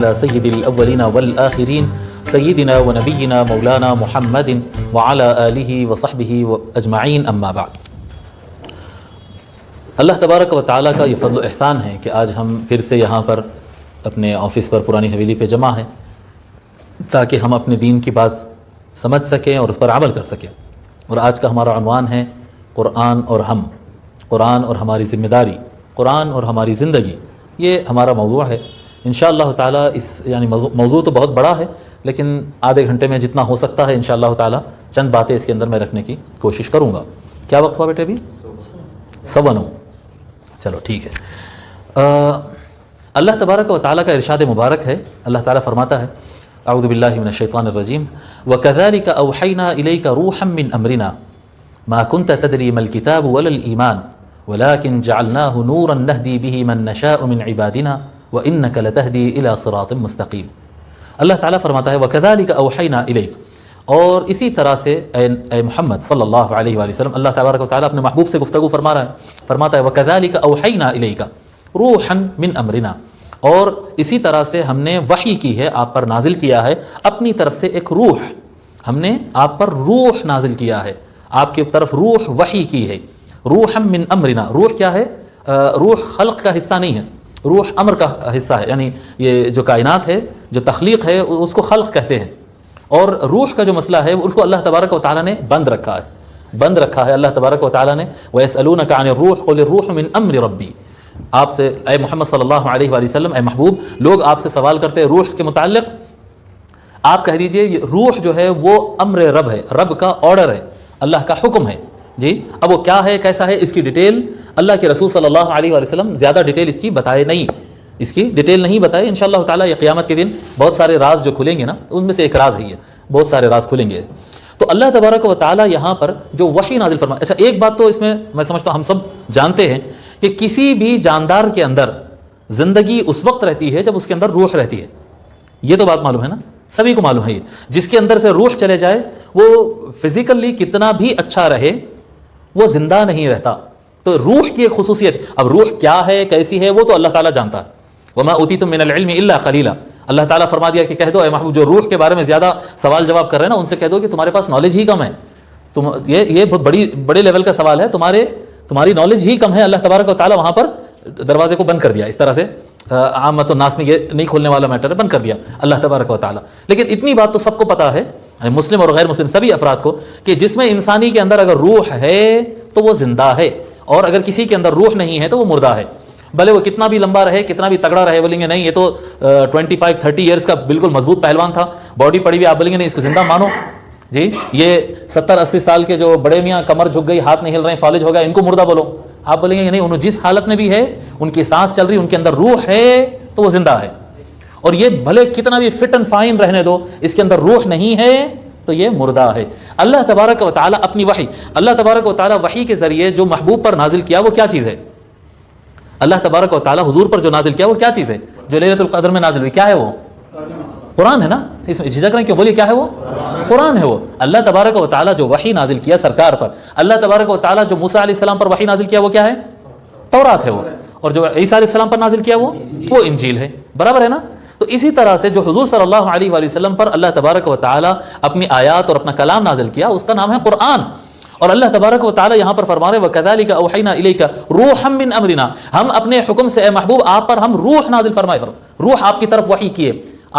سید الاولین والآخرین سیدنا و نبینا مولانا محمد وعلی آلہ وصحبہ اجمعین اما بعد۔ اللہ تبارک و تعالیٰ کا یہ فضل و احسان ہے کہ آج ہم پھر سے یہاں پر اپنے آفس پر پرانی حویلی پہ جمع ہیں تاکہ ہم اپنے دین کی بات سمجھ سکیں اور اس پر عمل کر سکیں۔ اور آج کا ہمارا عنوان ہے قرآن اور ہم، قرآن اور ہماری ذمہ داری، قرآن اور ہماری زندگی، یہ ہمارا موضوع ہے۔ انشاءاللہ تعالیٰ موضوع تو بہت بڑا ہے، لیکن آدھے گھنٹے میں جتنا ہو سکتا ہے انشاءاللہ تعالیٰ چند باتیں اس کے اندر میں رکھنے کی کوشش کروں گا۔ کیا وقت ہوا بیٹے ابھی؟ 9:15۔ چلو ٹھیک ہے۔ اللہ تبارک و تعالیٰ کا ارشاد مبارک ہے، اللہ تعالیٰ فرماتا ہے اعوذ باللہ من الشیطان الرجیم وَكَذَلِكَ أَوْحَيْنَا إِلَيْكَ رُوحًا مِّنْ أَمْرِنَا مَا كُنْتَ تَدْرِي مَا الْكِتَابُ وَلَا الْإِيمَانُ وَلَكِنْ جَعَلْنَاهُ نُورًا نَهْدِي بِهِ مَن نَّشَاءُ مِنْ عِبَادِنَا وَإِنَّكَ لَتَهْدِي إِلَى صِرَاطٍ مُّسْتَقِيمٍ۔ اللہ تعالیٰ فرماتا ہے وَكَذَلِكَ أَوْحَيْنَا إِلَيْكَ، اور اسی طرح سے اے محمد صلی اللہ علیہ وآلہ وسلم، اللہ تبارک و تعالیٰ اپنے محبوب سے گفتگو فرما رہا ہے، فرماتا ہے وَكَذَلِكَ أَوْحَيْنَا إِلَيْكَ رُوحًا مِّنْ أَمْرِنَا، اور اسی طرح سے ہم نے وحی کی ہے، آپ پر نازل کیا ہے اپنی طرف سے ایک روح، ہم نے آپ پر روح نازل کیا ہے، آپ کی طرف روح وحی کی ہے۔ روحًا مِّن أَمْرِنَا، روح کیا ہے؟ روح خلق کا حصہ نہیں ہے، روح امر کا حصہ ہے، یعنی یہ جو کائنات ہے، جو تخلیق ہے، اس کو خلق کہتے ہیں، اور روح کا جو مسئلہ ہے اس کو اللہ تبارک و تعالیٰ نے بند رکھا ہے اللہ تبارک و تعالیٰ نے وَيَسْأَلُونَكَ عَنِ الرُّوحِ قُلِ الرُّوحُ مِنْ أَمْرِ رَبِّي، آپ سے اے محمد صلی اللہ علیہ وآلہ وسلم، اے محبوب، لوگ آپ سے سوال کرتے ہیں روح کے متعلق، آپ کہہ دیجئے یہ روح جو ہے وہ امر رب ہے، رب کا آرڈر ہے، اللہ کا حکم ہے جی۔ اب وہ کیا ہے، کیسا ہے، اس کی ڈیٹیل اللہ کے رسول صلی اللہ علیہ وآلہ وسلم زیادہ ڈیٹیل اس کی بتائے نہیں، اس کی ڈیٹیل نہیں بتائے۔ انشاءاللہ تعالیٰ یہ قیامت کے دن بہت سارے راز جو کھلیں گے نا، ان میں سے ایک راز ہی ہے، بہت سارے راز کھلیں گے۔ تو اللہ تبارک و تعالیٰ یہاں پر جو وحی نازل فرمایا، اچھا ایک بات تو اس میں میں سمجھتا ہوں ہم سب جانتے ہیں کہ کسی بھی جاندار کے اندر زندگی اس وقت رہتی ہے جب اس کے اندر روح رہتی ہے، یہ تو بات معلوم ہے نا، سبھی کو معلوم ہے۔ یہ جس کے اندر سے روح چلے جائے وہ فزیکلی کتنا بھی اچھا رہے وہ زندہ نہیں رہتا۔ تو روح کی ایک خصوصیت، اب روح کیا ہے کیسی ہے وہ تو اللہ تعالیٰ جانتا ہے۔ وَمَا أُوتِيتُم مِّنَ الْعِلْمِ إِلَّا قَلِيلًا، اللہ تعالیٰ فرما دیا کہ کہہ دو اے محبوب جو روح کے بارے میں زیادہ سوال جواب کر رہے ہیں نا، ان سے کہہ دو کہ تمہارے پاس نالج ہی کم ہے، یہ بہت بڑے لیول کا سوال ہے، تمہاری نالج ہی کم ہے۔ اللہ تبارک و تعالیٰ وہاں پر دروازے کو بند کر دیا، اس طرح سے عامت الناس میں یہ نہیں کھولنے والا میٹر ہے، بند کر دیا اللہ تبارک و تعالیٰ۔ لیکن اتنی بات تو سب کو پتہ ہے، مسلم اور غیر مسلم سبھی افراد کو، کہ جس میں انسانی کے اندر اگر روح ہے تو وہ زندہ ہے، اور اگر کسی کے اندر روح نہیں ہے تو وہ مردہ ہے۔ بھلے وہ کتنا بھی لمبا رہے، کتنا بھی تگڑا رہے، بولیں گے نہیں یہ تو 25-30 ایئرس کا بالکل مضبوط پہلوان تھا، باڈی پڑی ہوئی، آپ بولیں گے نہیں اس کو زندہ مانو جی۔ یہ 70-80 سال کے جو بڑے میاں کمر جھک گئی، ہاتھ نہیں ہل رہے ہیں، فالج ہو گیا، ان کو مردہ بولو، آپ بولیں گے کہ نہیں انہوں جس حالت میں بھی ہے، ان کی سانس چل رہی، ان کے اندر روح ہے تو وہ زندہ ہے۔ اور یہ بھلے کتنا بھی فٹ اینڈ فائن رہنے دو، اس کے اندر روح نہیں ہے تو یہ مردہ ہے۔ اللہ تبارک و تعالیٰ اپنی وحی، اللہ تبارک و تعالیٰ وحی کے ذریعے جو محبوب پر نازل کیا وہ کیا چیز ہے؟ اللہ تبارک و تعالیٰ حضور پر جو نازل کیا وہ کیا چیز ہے؟ جو لیلۃ القدر میں نازل ہوئی، کیا ہے وہ؟ قرآن ہے نا، اس میں جھجک رہے ہیں کیوں؟ بولیے کیا ہے وہ؟ قرآن ہے وہ۔ اللہ تبارک و تعالیٰ جو وحی نازل کیا سرکار پر، اللہ تبارک و تعالیٰ جو موسیٰ علیہ السلام پر وحی نازل کیا وہ کیا ہے؟ تورات ہے وہ، اور جو عیسیٰ علیہ السلام پر نازل کیا وہ انجیل ہے، برابر ہے نا۔ تو اسی طرح سے جو حضور صلی اللہ علیہ وآلہ وسلم پر اللہ تبارک و تعالیٰ اپنی آیات اور اپنا کلام نازل کیا، اس کا نام ہے قرآن۔ اور اللہ تبارک و تعالیٰ یہاں پر فرما رہے ہیں وَكَذَلِكَ أَوْحَيْنَا إِلَيْكَ رُوحًا مِّنْ أَمْرِنَا، ہم اپنے حکم سے اے محبوب آپ پر ہم روح نازل فرمائے، روح آپ کی طرف وحی کیے،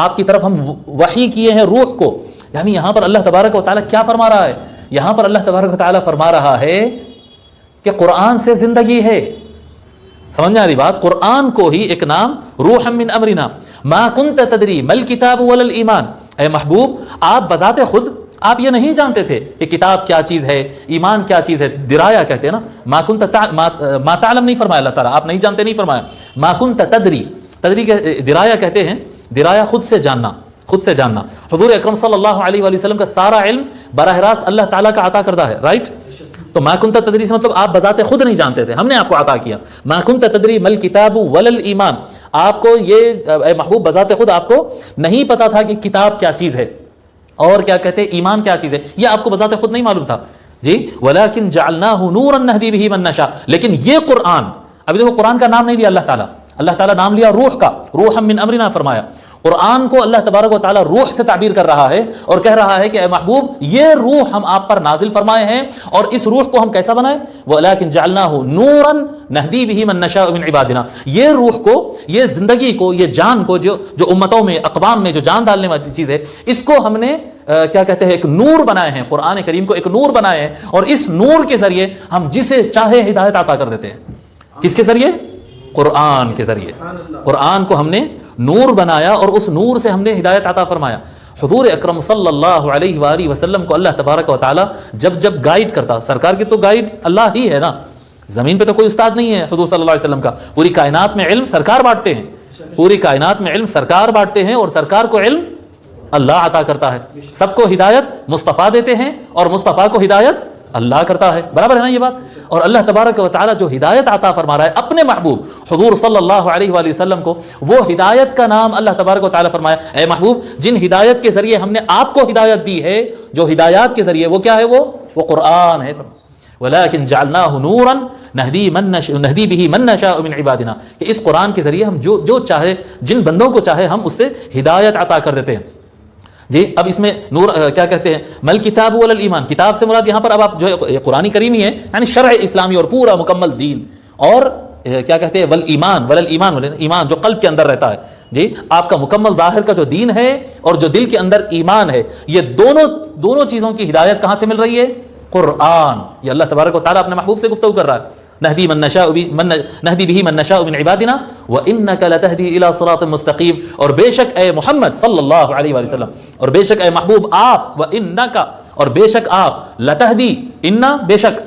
آپ کی طرف ہم وحی کیے ہیں روح کو۔ یعنی یہاں پر اللہ تبارک و تعالیٰ کیا فرما رہا ہے؟ یہاں پر اللہ تبارک و تعالیٰ فرما رہا ہے کہ قرآن سے زندگی ہے۔ سمجھ میں آ رہی بات؟ قرآن کو ہی ایک نام روحا من امرنا ما کنت تدری ما الکتاب ولا الایمان، اے محبوب آپ بذات خود آپ یہ نہیں جانتے تھے کہ کتاب کیا چیز ہے، ایمان کیا چیز ہے، درایا کہتے ہیں نا، ما تعلم نہیں فرمایا اللہ تعالیٰ، آپ نہیں جانتے نہیں فرمایا، ما کنت تدری، تدری کے درایا کہتے ہیں، درایا خود سے جاننا، خود سے جاننا۔ حضور اکرم صلی اللہ علیہ وآلہ وسلم کا سارا علم براہ راست اللہ تعالیٰ کا عطا کردہ ہے، رائٹ؟ تو ما کنت تدری سے مطلب آپ بذات خود نہیں جانتے تھے، ہم نے آپ کو عطا کیا۔ ما کنت تدری ما الکتاب ولا الایمان، آپ کو یہ اے محبوب بذات خود آپ کو نہیں پتا تھا کہ کتاب کیا چیز ہے اور کیا کہتے ہیں ایمان کیا چیز ہے، یہ آپ کو بذات خود نہیں معلوم تھا جی۔ ولیکن جعلناہ نورا نہدی بہ من نشاء، لیکن یہ قرآن، ابھی دیکھو قرآن کا نام نہیں لیا اللہ تعالیٰ، اللہ تعالیٰ نام لیا روح کا، روحا من امرنا فرمایا، قرآن کو اللہ تبارک و تعالیٰ روح سے تعبیر کر رہا ہے اور کہہ رہا ہے کہ اے محبوب یہ روح ہم آپ پر نازل فرمائے ہیں، اور اس روح کو ہم کیسا بنائے؟ وَلَٰكِن جَعَلْنَاهُ نُورًا نَهْدِي بِهِ مَن نَّشَاءُ مِنْ عِبَادِنَا، یہ روح کو، یہ زندگی کو، یہ جان کو، جو امتوں میں، اقوام میں جو جان ڈالنے والی چیز ہے، اس کو ہم نے کیا کہتے ہیں، ایک نور بنائے ہیں، قرآن کریم کو ایک نور بنائے ہیں، اور اس نور کے ذریعے ہم جسے چاہے ہدایت عطا کر دیتے ہیں۔ کس کے ذریعے؟ قرآن کے ذریعے۔ قرآن کو ہم نے نور بنایا اور اس نور سے ہم نے ہدایت عطا فرمایا۔ حضور اکرم صلی اللہ علیہ وآلہ وسلم کو اللہ تبارک و تعالی جب گائیڈ کرتا، سرکار کی تو گائیڈ اللہ ہی ہے نا، زمین پہ تو کوئی استاد نہیں ہے حضور صلی اللہ علیہ وسلم کا، پوری کائنات میں علم سرکار بانٹتے ہیں، پوری کائنات میں علم سرکار بانٹتے ہیں، اور سرکار کو علم اللہ عطا کرتا ہے۔ سب کو ہدایت مصطفیٰ دیتے ہیں اور مصطفیٰ کو ہدایت اللہ کرتا ہے، برابر ہے نا یہ بات؟ اور اللہ تبارک و تعالی جو ہدایت عطا فرما رہا ہے اپنے محبوب حضور صلی اللہ علیہ وآلہ وسلم کو، وہ ہدایت کا نام اللہ تبارک و تعالی فرمایا، اے محبوب جن ہدایت کے ذریعے ہم نے آپ کو ہدایت دی ہے، جو ہدایات کے ذریعے، وہ کیا ہے؟ وہ قرآن ہے۔ وَلَٰكِن جَعَلْنَاهُ نُورًا نَهْدِي بِهِ مَن نَّشَاءُ مِنْ عِبَادِنَا، کہ اس قرآن کے ذریعے ہم جو چاہے، جن بندوں کو چاہے ہم اس سے ہدایت عطا کر دیتے ہیں۔ جی اب اس میں نور کیا کہتے ہیں؟ مل کتاب ولا الایمان، کتاب سے مراد یہاں پر اب آپ جو ہے قرآن کریم ہی ہے، یعنی شرع اسلامی اور پورا مکمل دین، اور کیا کہتے ہیں؟ ول ایمان، ول ایمان، ایمان جو قلب کے اندر رہتا ہے، جی آپ کا مکمل ظاہر کا جو دین ہے اور جو دل کے اندر ایمان ہے، یہ دونوں چیزوں کی ہدایت کہاں سے مل رہی ہے؟ قرآن۔ یہ اللہ تبارک و تعالیٰ اپنے محبوب سے گفتگو کر رہا ہے، نہدی به من نشاء من عبادنا وانک لتہدی الی صراط مستقیم، اور بے شک اے محمد صلی اللہ علیہ وآلہ وسلم، اور بے شک اے محبوب آپ، وانک، اور بے شک آپ، لتہدی، ان بے شک،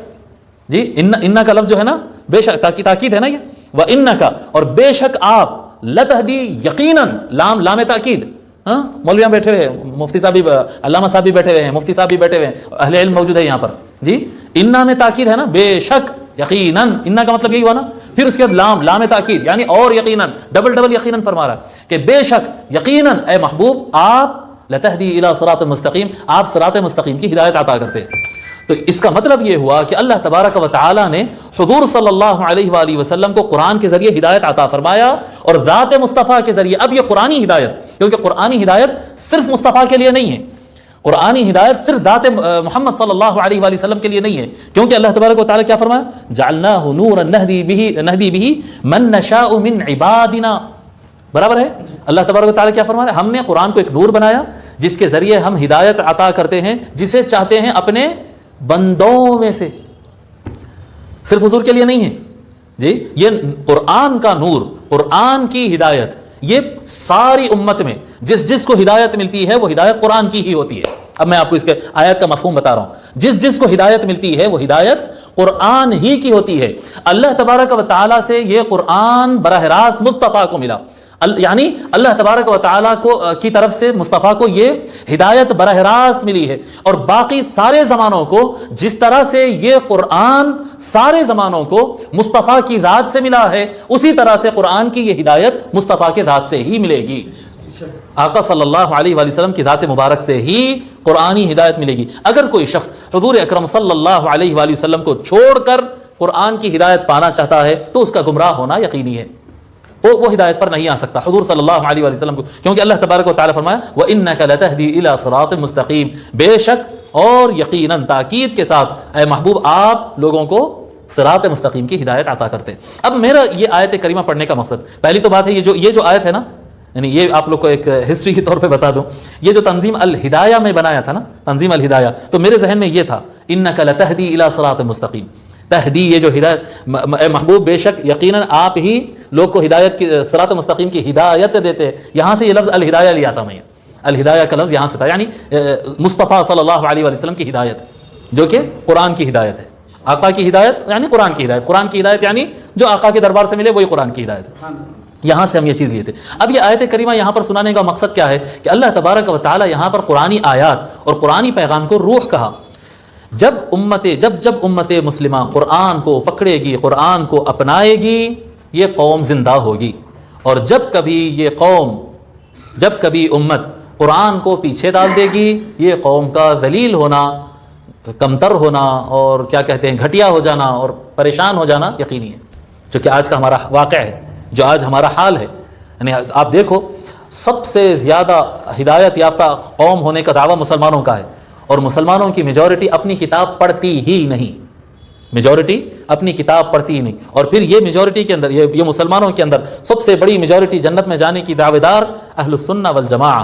جی ان کا لفظ جو ہے نا بے شک تاکید ہے نا یہ، وانک، اور بے شک آپ، لتہدی یقیناً، لام تاکید، ہاں مولویاں بیٹھے ہوئے ہیں، مفتی صاحب بھی، علامہ صاحب بھی بیٹھے ہوئے ہیں، مفتی صاحب بھی بیٹھے ہوئے ہیں، اہل علم موجود ہے یہاں پر، جی انا میں تاکید ہے نا، بے شک، یقیناً، انا کا مطلب یہی ہوا نا، پھر اس کے بعد لام تاکید، یعنی اور یقیناً، ڈبل یقیناً فرما رہا ہے کہ بے شک یقیناً اے محبوب آپ، لتہدی الی صراط مستقیم، آپ صراط مستقیم کی ہدایت عطا کرتے ہیں۔ تو اس کا مطلب یہ ہوا کہ اللہ تبارک و تعالی نے حضور صلی اللہ علیہ وآلہ وسلم کو قرآن کے ذریعے ہدایت عطا فرمایا، اور ذات مصطفیٰ کے ذریعے اب یہ قرآنی ہدایت، کیونکہ قرآنی ہدایت صرف مصطفیٰ کے لیے نہیں ہے، قرآنی ہدایت صرف ذات محمد صلی اللہ علیہ وآلہ وسلم کے لیے نہیں ہے، کیونکہ اللہ تبارک و تعالی کیا فرمایا؟ جعلناہ نورا نہدی بہ من نشاء من عبادنا، برابر ہے؟ اللہ تبارک و تعالی کیا فرما رہا ہے؟ ہم نے قرآن کو ایک نور بنایا جس کے ذریعے ہم ہدایت عطا کرتے ہیں جسے چاہتے ہیں اپنے بندوں میں سے، صرف حضور کے لیے نہیں ہے جی، یہ قرآن کا نور، قرآن کی ہدایت، یہ ساری امت میں جس کو ہدایت ملتی ہے وہ ہدایت قرآن کی ہی ہوتی ہے۔ اب میں آپ کو اس کے آیت کا مفہوم بتا رہا ہوں، جس کو ہدایت ملتی ہے وہ ہدایت قرآن ہی کی ہوتی ہے۔ اللہ تبارک و تعالیٰ سے یہ قرآن براہ راست مصطفیٰ کو ملا، یعنی اللہ تبارک و تعالیٰ کی طرف سے مصطفیٰ کو یہ ہدایت براہ راست ملی ہے، اور باقی سارے زمانوں کو جس طرح سے یہ قرآن سارے زمانوں کو مصطفیٰ کی ذات سے ملا ہے، اسی طرح سے قرآن کی یہ ہدایت مصطفیٰ کے ذات سے ہی ملے گی۔ آقا صلی اللہ علیہ وآلہ وسلم کی ذات مبارک سے ہی قرآنی ہدایت ملے گی۔ اگر کوئی شخص حضور اکرم صلی اللہ علیہ وآلہ وسلم کو چھوڑ کر قرآن کی ہدایت پانا چاہتا ہے تو اس کا گمراہ ہونا یقینی ہے، وہ ہدایت پر نہیں آ سکتا حضور صلی اللہ علیہ وآلہ وسلم کو، کیونکہ اللہ تبارک و تعالی فرمایا وَإِنَّكَ لَتَهْدِي إِلَى صِرَاطٍ مُسْتَقِيمٍ، بے شک اور یقیناً تاکید کے ساتھ اے محبوب آپ لوگوں کو صراط مستقیم کی ہدایت عطا کرتے۔ اب میرا یہ آیت کریمہ پڑھنے کا مقصد، پہلی تو بات ہے یہ جو آیت ہے نا، یعنی یہ آپ لوگ کو ایک ہسٹری کے طور پہ بتا دوں، یہ جو تنظیم الہدایہ میں بنایا تھا نا، تنظیم الہدایہ، تو میرے ذہن میں یہ تھا اِنَّكَ لَتَهْدِي إِلَى صِرَاطٍ مُسْتَقِيمٍ، تہدی، یہ جو ہدایت، اے محبوب بے شک یقیناً آپ ہی لوگ کو ہدایت کی، صراط مستقیم کی ہدایت دیتے۔ یہاں سے یہ لفظ الہدایہ لیا تھا میں، الہدایہ کا لفظ یہاں سے تھا، یعنی مصطفیٰ صلی اللہ علیہ وآلہ وسلم کی ہدایت، جو کہ قرآن کی ہدایت ہے۔ آقا کی ہدایت یعنی قرآن کی ہدایت، قرآن کی ہدایت یعنی جو آقا کے دربار سے ملے وہی قرآن کی ہدایت، یہاں سے ہم یہ چیز لیے تھے۔ اب یہ آیت کریمہ یہاں پر سنانے کا مقصد کیا ہے کہ اللہ تبارک و تعالی یہاں پر قرآنی آیات اور قرآنی پیغام کو روح کہا۔ جب امت مسلمہ قرآن کو پکڑے گی، قرآن کو اپنائے گی، یہ قوم زندہ ہوگی، اور جب کبھی امت قرآن کو پیچھے ڈال دے گی، یہ قوم کا ذلیل ہونا، کمتر ہونا، اور کیا کہتے ہیں گھٹیا ہو جانا اور پریشان ہو جانا یقینی ہے، جو کہ آج کا ہمارا واقعہ ہے، جو آج ہمارا حال ہے۔ یعنی آپ دیکھو سب سے زیادہ ہدایت یافتہ قوم ہونے کا دعویٰ مسلمانوں کا ہے، اور مسلمانوں کی میجورٹی اپنی کتاب پڑھتی ہی نہیں، میجورٹی اپنی کتاب پڑھتی ہی نہیں۔ اور پھر یہ میجورٹی کے اندر، یہ مسلمانوں کے اندر سب سے بڑی میجورٹی جنت میں جانے کی دعوے دار اہل السنہ والجماعہ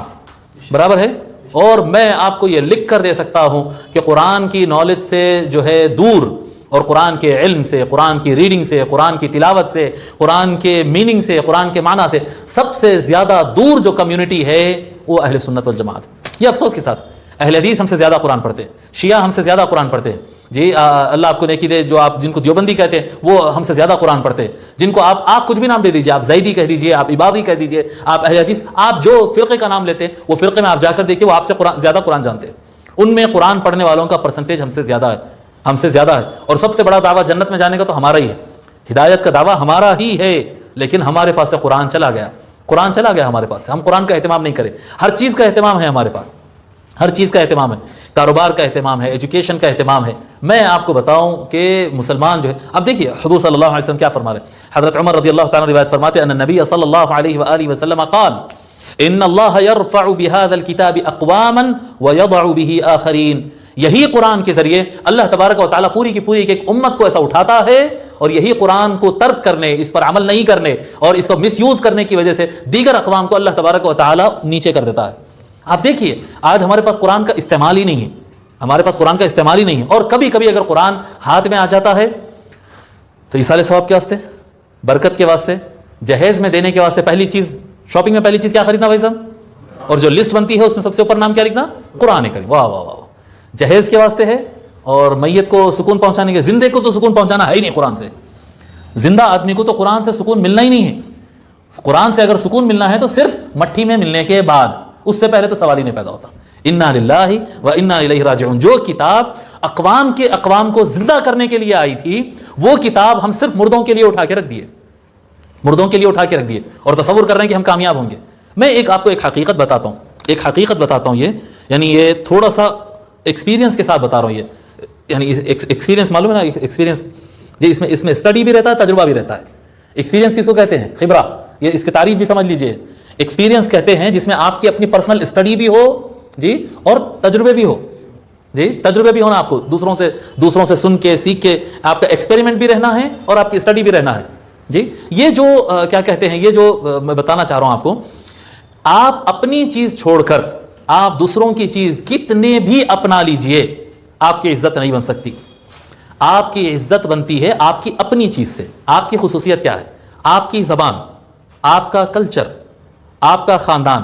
برابر ہے۔ اور میں آپ کو یہ لکھ کر دے سکتا ہوں کہ قرآن کی نالج سے جو ہے دور، اور قرآن کے علم سے، قرآن کی ریڈنگ سے، قرآن کی تلاوت سے، قرآن کے میننگ سے، قرآن کے معنی سے سب سے زیادہ دور جو کمیونٹی ہے وہ اہل سنت والجماعت۔ یہ افسوس کے ساتھ اہل حدیث ہم سے زیادہ قرآن پڑھتے ہیں، شیعہ ہم سے زیادہ قرآن پڑھتے ہیں، جی اللہ آپ کو نیکی دے، جو آپ جن کو دیوبندی کہتے ہیں وہ ہم سے زیادہ قرآن پڑھتے ہیں، جن کو آپ کچھ بھی نام دے دیجئے، آپ زیدی کہہ دیجئے، آپ عبادی کہہ دیجئے، آپ اہل حدیث، آپ جو فرقے کا نام لیتے ہیں وہ فرقے میں آپ جا کر دیکھیے وہ آپ سے زیادہ قرآن جانتے ہیں، ان میں قرآن پڑھنے والوں کا پرسنٹیج ہم سے زیادہ ہے، ہم سے زیادہ ہے۔ اور سب سے بڑا دعویٰ جنت میں جانے کا تو ہمارا ہی ہے، ہدایت کا دعویٰ ہمارا ہی ہے، لیکن ہمارے پاس سے قرآن چلا گیا، قرآن چلا گیا ہمارے پاس سے، ہم قرآن کا اہتمام نہیں کریں۔ ہر چیز کا اہتمام ہے ہمارے پاس، ہر چیز کا اہتمام ہے، کاروبار کا اہتمام ہے، ایجوکیشن کا اہتمام ہے۔ میں آپ کو بتاؤں کہ مسلمان جو ہے، اب دیکھیے حضور صلی اللہ علیہ وسلم کیا فرما رہے ہیں۔ حضرت عمر رضی اللہ تعالیٰ روایت فرماتے ہیں ان النبی صلی اللہ علیہ وآلہ وسلم قال ان اللہ یرفع بهذا الكتاب اقواما ويضع به آخرین، یہی قرآن کے ذریعے اللہ تبارک و تعالیٰ پوری کی پوری ایک امت کو ایسا اٹھاتا ہے، اور یہی قرآن کو ترک کرنے، اس پر عمل نہیں کرنے اور اس کو مس یوز کرنے کی وجہ سے دیگر اقوام کو اللہ تبارک و تعالیٰ نیچے کر دیتا ہے۔ آپ دیکھیے آج ہمارے پاس قرآن کا استعمال ہی نہیں ہے، ہمارے پاس قرآن کا استعمال ہی نہیں ہے، اور کبھی کبھی اگر قرآن ہاتھ میں آ جاتا ہے تو ایصال ثواب کے واسطے، برکت کے واسطے، جہیز میں دینے کے واسطے، پہلی چیز شاپنگ میں پہلی چیز کیا خریدنا بھائی صاحب، اور جو لسٹ بنتی ہے اس میں سب سے اوپر نام کیا لکھنا، قرآن کریم۔ واہ واہ واہ، جہیز کے واسطے ہے، اور میت کو سکون پہنچانے کے، زندے کو تو سکون پہنچانا ہے ہی نہیں قرآن سے، زندہ آدمی کو تو قرآن سے سکون ملنا ہی نہیں ہے۔ قرآن سے اگر سکون ملنا ہے تو صرف مٹھی میں ملنے کے بعد، اس سے پہلے تو سوال ہی نہیں پیدا ہوتا۔ انا للہ و انا الیہ راجعون، جو کتاب اقوام کو زندہ کرنے کے لیے آئی تھی، وہ کتاب ہم صرف مردوں کے لیے اٹھا کے رکھ دیے، مردوں کے لیے اٹھا کے رکھ دیے، اور تصور کر رہے ہیں کہ ہم کامیاب ہوں گے۔ میں آپ کو ایک حقیقت بتاتا ہوں، یہ یعنی یہ تھوڑا سا ایکسپیرینس کے ساتھ بتا رہا ہوں، یہ یعنی ایکسپیرینس معلوم ہے نا، ایکسپیرینس جی، اس میں اسٹڈی بھی رہتا ہے، تجربہ بھی رہتا ہے۔ ایکسپیرینس کس کو کہتے ہیں؟ خبرہ، یہ اس کی تعریف بھی سمجھ لیجئے۔ ایکسپیرینس کہتے ہیں جس میں آپ کی اپنی پرسنل اسٹڈی بھی ہو جی، اور تجربے بھی ہو جی، تجربے بھی ہونا، آپ کو دوسروں سے سن کے سیکھ کے آپ کا ایکسپیریمنٹ بھی رہنا ہے اور آپ کی اسٹڈی بھی رہنا ہے جی۔ یہ جو کیا کہتے ہیں، یہ جو میں بتانا چاہ رہا ہوں آپ کو، آپ اپنی چیز چھوڑ کر آپ دوسروں کی چیز کتنے بھی اپنا لیجئے، آپ کی عزت نہیں بن سکتی۔ آپ کی عزت بنتی ہے آپ کی اپنی چیز سے۔ آپ کی خصوصیت کیا ہے؟ آپ کی زبان، آپ کا کلچر، آپ کا خاندان،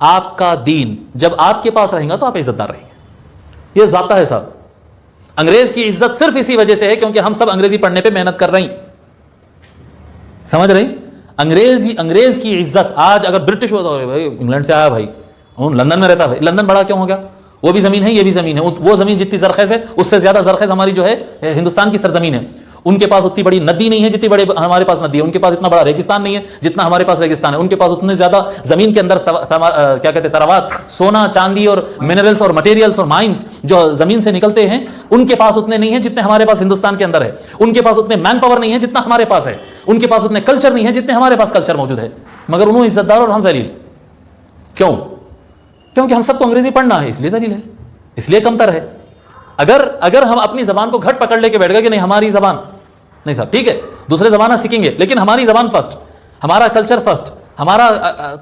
آپ کا دین جب آپ کے پاس رہیں گا تو آپ عزت دار رہیں گے۔ یہ ذاتہ ہے صاحب۔ انگریز کی عزت صرف اسی وجہ سے ہے کیونکہ ہم سب انگریزی پڑھنے پہ محنت کر رہے ہیں، سمجھ رہے ہیں؟ انگریز کی عزت آج اگر برٹش ہوتا ہے، بھائی انگلینڈ سے آیا، بھائی لندن میں رہتا ہے، لندن بڑا کیوں ہو گیا؟ وہ بھی زمین ہے، یہ بھی زمین ہے، وہ زمین جتنی زرخیز ہے اس سے زیادہ زرخیز ہماری جو ہے ہندوستان کی سرزمین ہے۔ ان کے پاس اتنی بڑی ندی نہیں ہے جتنی بڑے ہمارے پاس ندی ہے، ان کے پاس اتنا بڑا ریگستان نہیں ہے جتنا ہمارے پاس ریگستان ہے، ان کے پاس اتنے زیادہ زمین کے اندر کیا کہتے ہیں ثروات، سونا چاندی اور منرلز اور مٹیریلز اور مائنز جو زمین سے نکلتے ہیں، ان کے پاس اتنے نہیں ہیں جتنے ہمارے پاس ہندوستان کے اندر ہے، ان کے پاس اتنے مین پاور نہیں ہے جتنا ہمارے پاس ہے، ان کے پاس اتنے کلچر نہیں ہے جتنے ہمارے پاس کلچر موجود ہے، مگر انہوں عزت دار اور ہم ذلیل۔ کیوں؟ کیونکہ ہم سب کو انگریزی پڑھنا ہے، اس لیے ذلیل ہے، اس لیے کمتر ہے۔ اگر ہم اپنی زبان کو گھٹ پکڑ لے کے بیٹھ گئے کہ نہیں ہماری زبان نہیں صاحب، ٹھیک ہے دوسرے زبانہ سیکھیں گے لیکن ہماری زبان فرسٹ، ہمارا کلچر فرسٹ، ہمارا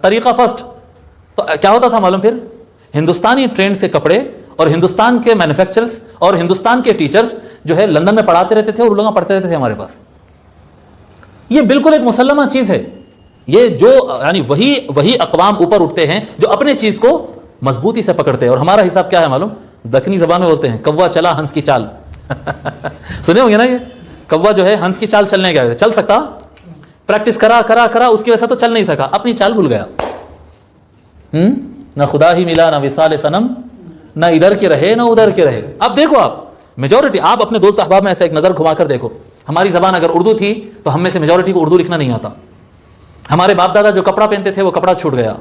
طریقہ فرسٹ، تو کیا ہوتا تھا معلوم؟ پھر ہندوستانی ٹرینڈ سے کپڑے اور ہندوستان کے مینوفیکچررز اور ہندوستان کے ٹیچرز جو ہے لندن میں پڑھاتے رہتے تھے اور لوگ پڑھتے رہتے تھے ہمارے پاس۔ یہ بالکل ایک مسلمہ چیز ہے، یہ جو یعنی وہی اقوام اوپر اٹھتے ہیں جو اپنے چیز کو مضبوطی سے پکڑتے ہیں۔ اور ہمارا حساب کیا ہے معلوم؟ دکنی زبان میں بولتے ہیں کوا چلا ہنس کی چال سنے ہوں گے نا، یہ کوا جو ہے ہنس کی چال چلنے گیا، چل سکتا؟ پریکٹس کرا اس کی وجہ سے تو چل نہیں سکا، اپنی چال بھول گیا۔ نہ خدا ہی ملا، نہ وصال صنم، نہ ادھر کے رہے نہ ادھر کے رہے۔ اب دیکھو آپ میجورٹی، آپ اپنے دوست احباب میں ایسا ایک نظر گھما کر دیکھو، ہماری زبان اگر اردو تھی تو ہم میں سے میجورٹی کو اردو لکھنا نہیں آتا۔ ہمارے باپ دادا جو کپڑا پہنتے تھے وہ کپڑا چھوٹ گیا،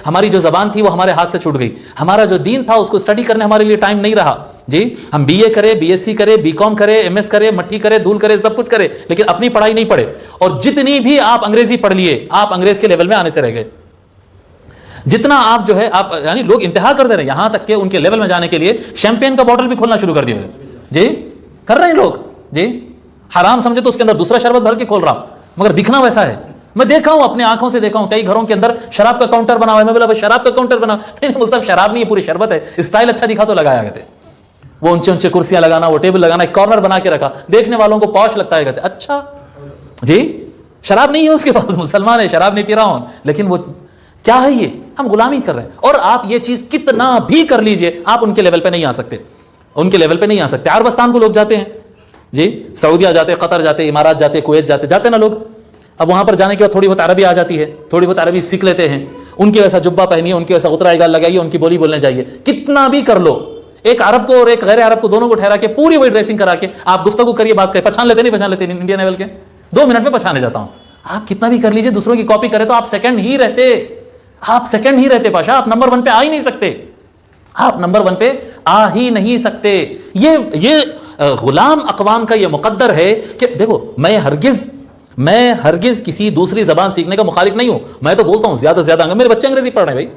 ہماری جو زبان تھی وہ ہمارے ہاتھ سے چھوٹ گئی، ہمارا جو دین تھا اس کو اسٹڈی کرنے ہمارے لیے ٹائم نہیں رہا جی۔ ہم بی اے کرے، بی ایس سی کرے، بی کام کرے، ایم ایس کرے، مٹھی کرے، دھول کرے، سب کچھ کرے، لیکن اپنی پڑھائی نہیں پڑھے، اور جتنی بھی آپ انگریزی پڑھ لیے آپ انگریز کے لیول میں آنے سے رہ گئے۔ جتنا آپ جو ہے آپ یعنی لوگ انتہا کر دے رہے ہیں، یہاں تک کہ ان کے لیول میں جانے کے لیے شیمپین کا بوتل بھی کھولنا شروع کر دیا جی، کر رہے ہیں لوگ جی، حرام سمجھے تو اس کے اندر دوسرا شربت بھر کے کھول رہا مگر دکھنا ویسا ہے. میں دیکھا ہوں، اپنے آنکھوں سے دیکھا ہوں، کئی گھروں کے اندر شراب کا کاؤنٹر بنا ہوا ہے. میں بولا شراب کا کاؤنٹر بنا، نہیں صاحب شراب نہیں ہے، پوری شربت ہے. اسٹائل اچھا دکھا تو لگایا گئے تھے، وہ اونچے اونچے کرسیاں لگانا، وہ ٹیبل لگانا، ایک کارنر بنا کے رکھا، دیکھنے والوں کو پوش لگتا ہے. کہتے اچھا جی شراب نہیں ہے اس کے پاس، مسلمان ہے، شراب نہیں پی رہا ہوں، لیکن وہ کیا ہے، یہ ہم غلامی کر رہے ہیں. اور آپ یہ چیز کتنا بھی کر لیجئے آپ ان کے لیول پہ نہیں آ سکتے، ان کے لیول پہ نہیں آ سکتے. عربستان کو لوگ جاتے ہیں جی، سعودیہ جاتے، قطر جاتے، امارات جاتے، کویت جاتے نا لوگ. اب وہاں پر جانے کے بعد تھوڑی بہت عربی آ جاتی ہے، تھوڑی بہت عربی سیکھ لیتے ہیں، ان کے ویسا جبہ پہنیے، ان کے ویسا اترائی گال لگائیے، ان کی بولی بولنے چاہیے. کتنا بھی کر لو، ایک عرب کو اور ایک غیر عرب کو دونوں کو ٹھہرا کے پوری وہی ڈریسنگ کرا کے آپ گفتگو کریے، بات کریں، پہچان لیتے نہیں پہچان لیتے انڈین لیول کے 2 منٹ میں پہچانے جاتا ہوں. آپ کتنا بھی کر لیجئے، دوسروں کی کاپی کرے تو آپ سیکنڈ ہی رہتے، آپ سیکنڈ ہی رہتے پاشا، آپ نمبر 1 پہ آ ہی نہیں سکتے، آپ نمبر 1 پہ آ ہی نہیں سکتے. یہ غلام اقوام کا یہ مقدر ہے کہ دیکھو میں ہرگز کسی دوسری زبان سیکھنے کا مخالف نہیں ہوں. میں تو بولتا ہوں زیادہ سے زیادہ، میرے بچے انگریزی پڑھ رہے ہیں بھائی،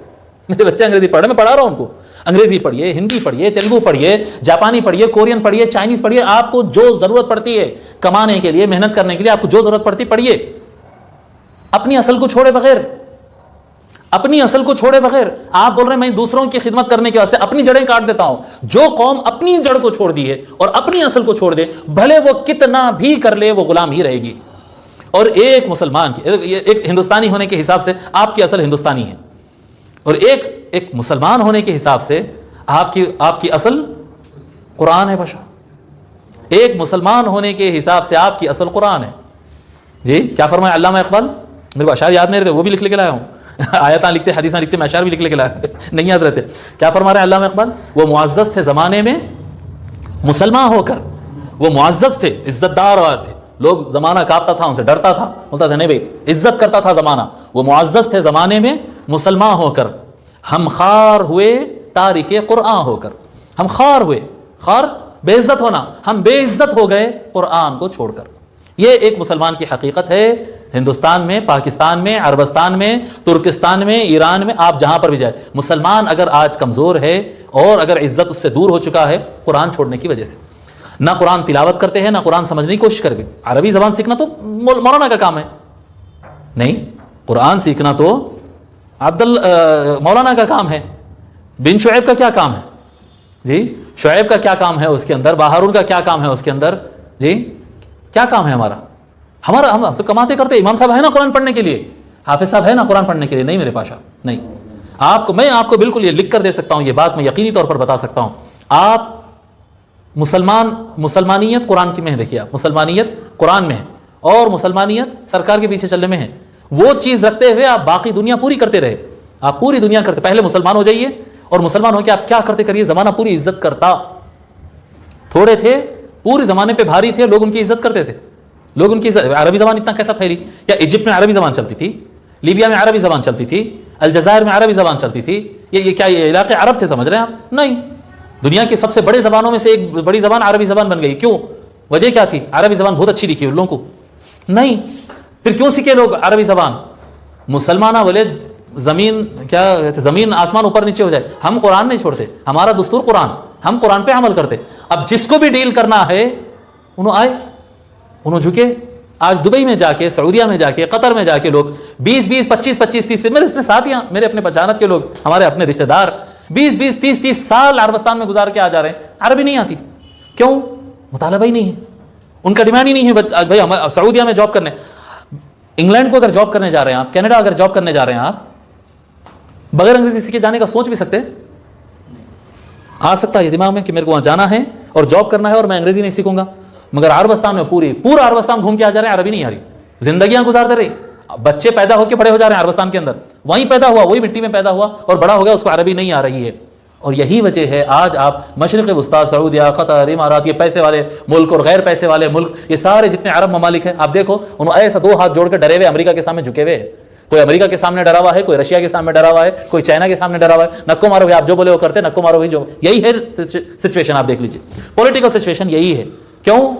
میرے بچے انگریزی پڑھ رہے ہیں، میں پڑھا رہا ہوں ان کو. انگریزی پڑھیے، ہندی پڑھیے، تیلگو پڑھیے، جاپانی پڑھیے، کورین پڑھیے، چائنیز پڑھیے، آپ کو جو ضرورت پڑتی ہے کمانے کے لیے، محنت کرنے کے لیے، آپ کو جو ضرورت پڑتی پڑھیے. اپنی اصل کو چھوڑے بغیر، اپنی اصل کو چھوڑے بغیر آپ بول رہے ہیں میں دوسروں کی خدمت کرنے کے واسطے اپنی جڑیں کاٹ دیتا ہوں. جو قوم اپنی جڑ کو چھوڑ دی ہے اور اپنی اصل کو چھوڑ دے، بھلے وہ کتنا بھی کر لے، وہ غلام ہی رہے گی. اور ایک مسلمان کی، ایک ہندوستانی ہونے کے حساب سے آپ کی اصل ہندوستانی ہے، اور ایک مسلمان ہونے کے حساب سے آپ کی اصل قرآن ہے باشا. ایک مسلمان ہونے کے حساب سے آپ کی اصل قرآن ہے. جی کیا فرمایا علامہ اقبال؟ میرے کو اشعار یاد نہیں رہتے، وہ بھی لکھ کے لایا ہوں. آیتاں لکھتے، حدیثاں لکھتے، میں اشعار بھی لکھ کے لایا نہیں یاد رہتے. کیا فرما رہے ہیں علامہ اقبال؟ وہ معزز تھے زمانے میں مسلمان ہو کر، وہ معزز تھے، عزت دار تھے، لوگ زمانہ کانپتا تھا، ان سے ڈرتا تھا، بولتا تھا نہیں بھائی، عزت کرتا تھا زمانہ. وہ معزز تھے زمانے میں مسلمان ہو کر، ہم خار ہوئے تارک قرآن ہو کر. ہم خار ہوئے، خار بے عزت ہونا، ہم بے عزت ہو گئے قرآن کو چھوڑ کر. یہ ایک مسلمان کی حقیقت ہے. ہندوستان میں، پاکستان میں، عربستان میں، ترکستان میں، ایران میں، آپ جہاں پر بھی جائے، مسلمان اگر آج کمزور ہے اور اگر عزت اس سے دور ہو چکا ہے قرآن چھوڑنے کی وجہ سے. نہ قرآن تلاوت کرتے ہیں، نہ قرآن سمجھنے کی کوشش کرتے. عربی زبان سیکھنا تو مولانا کا کام ہے، نہیں، قرآن سیکھنا تو مولانا کا کام ہے. بن شعیب کا کیا کام ہے جی؟ شعیب کا کیا کام ہے اس کے اندر؟ ہارون کا کیا کام ہے اس کے اندر جی؟ کیا کام ہے ہمارا ہم تو کماتے کرتے. امام صاحب ہے نا قرآن پڑھنے کے لیے، حافظ صاحب ہے نا قرآن پڑھنے کے لیے؟ نہیں میرے پاشا، نہیں. میں آپ کو بالکل یہ لکھ کر دے سکتا ہوں، یہ بات میں یقینی طور پر بتا سکتا ہوں. آپ مسلمانیت قرآن کی میں دیکھیے، آپ مسلمانیت قرآن میں ہے اور مسلمانیت سرکار کے پیچھے چلنے میں ہے. وہ چیز رکھتے ہوئے آپ باقی دنیا پوری کرتے رہے. آپ پوری دنیا کرتے، پہلے مسلمان ہو جائیے اور مسلمان ہو کے آپ کیا کرتے کریے. زمانہ پوری عزت کرتا. تھوڑے تھے، پورے زمانے پہ بھاری تھے، لوگ ان کی عزت کرتے تھے. لوگ ان کی عربی زبان اتنا کیسا پھیلی؟ یا ایجپٹ میں عربی زبان چلتی تھی، لیبیا میں عربی زبان چلتی تھی، الجزائر میں عربی زبان چلتی تھی. یہ کیا یہ علاقے عرب تھے سمجھ رہے ہیں آپ؟ نہیں. دنیا کی سب سے بڑے زبانوں میں سے ایک بڑی زبان عربی زبان بن گئی. کیوں؟ وجہ کیا تھی؟ عربی زبان بہت اچھی لکھی ان لوگوں کو. نہیں، پھر کیوں سیکھے لوگ عربی زبان؟ مسلمانہ بولے زمین آسمان اوپر نیچے ہو جائے، ہم قرآن نہیں چھوڑتے. ہمارا دستور قرآن، ہم قرآن پہ عمل کرتے. اب جس کو بھی ڈیل کرنا ہے انہوں آئے، انہوں جھکے. آج دبئی میں جا کے، سعودیہ میں جا کے، قطر میں جا کے لوگ 20 25 30 میرے اپنے ساتھیاں، میرے اپنے پہچانت کے لوگ، ہمارے اپنے رشتہ دار 20 30 سال عربستان میں گزار کے آ جا رہے ہیں. عربی نہیں آتی. کیوں؟ مطالبہ ہی نہیں ہے، ان کا ڈیمانڈ ہی نہیں ہے. بھائی ہم سعودیہ میں جاب کرنے، انگلینڈ کو اگر جاب کرنے جا رہے ہیں آپ، کینیڈا اگر جاب کرنے جا رہے ہیں آپ، بغیر انگریزی سیکھے جانے کا سوچ بھی سکتے؟ آ سکتا ہے یہ دماغ میں کہ میرے کو وہاں جانا ہے اور جاب کرنا ہے اور میں انگریزی نہیں سیکھوں گا. مگر عربستان میں پورا عربستان گھوم کے آ جا رہے ہیں، عربی نہیں آ رہی، زندگیاں گزارتے رہے. بچے پیدا ہو کے بڑے ہو جا رہے ہیں عربستان کے اندر، وہیں پیدا ہوا، وہی مٹی میں پیدا ہوا اور بڑا ہو گیا، اس کو عربی نہیں آ رہی ہے. اور یہی وجہ ہے آج آپ مشرق وسطیٰ، سعودیہ، قطر، امارات، یہ پیسے والے ملک اور غیر پیسے والے ملک، یہ سارے جتنے عرب ممالک ہیں، آپ دیکھو انہوں ایسا 2 ہاتھ جوڑ کے ڈرے ہوئے امریکہ کے سامنے جھکے ہوئے. کوئی امریکہ کے سامنے ڈرا ہوا ہے، کوئی رشیا کے سامنے ڈرا ہوا ہے، کوئی چائنا کے سامنے ڈرا ہوا ہے. نکو مارو بھائی، آپ جو بولے وہ کرتے، نکو مارو بھائی جو. یہی ہے سچویشن. آپ دیکھ لیجیے پولیٹیکل سچویشن یہی ہے. کیوں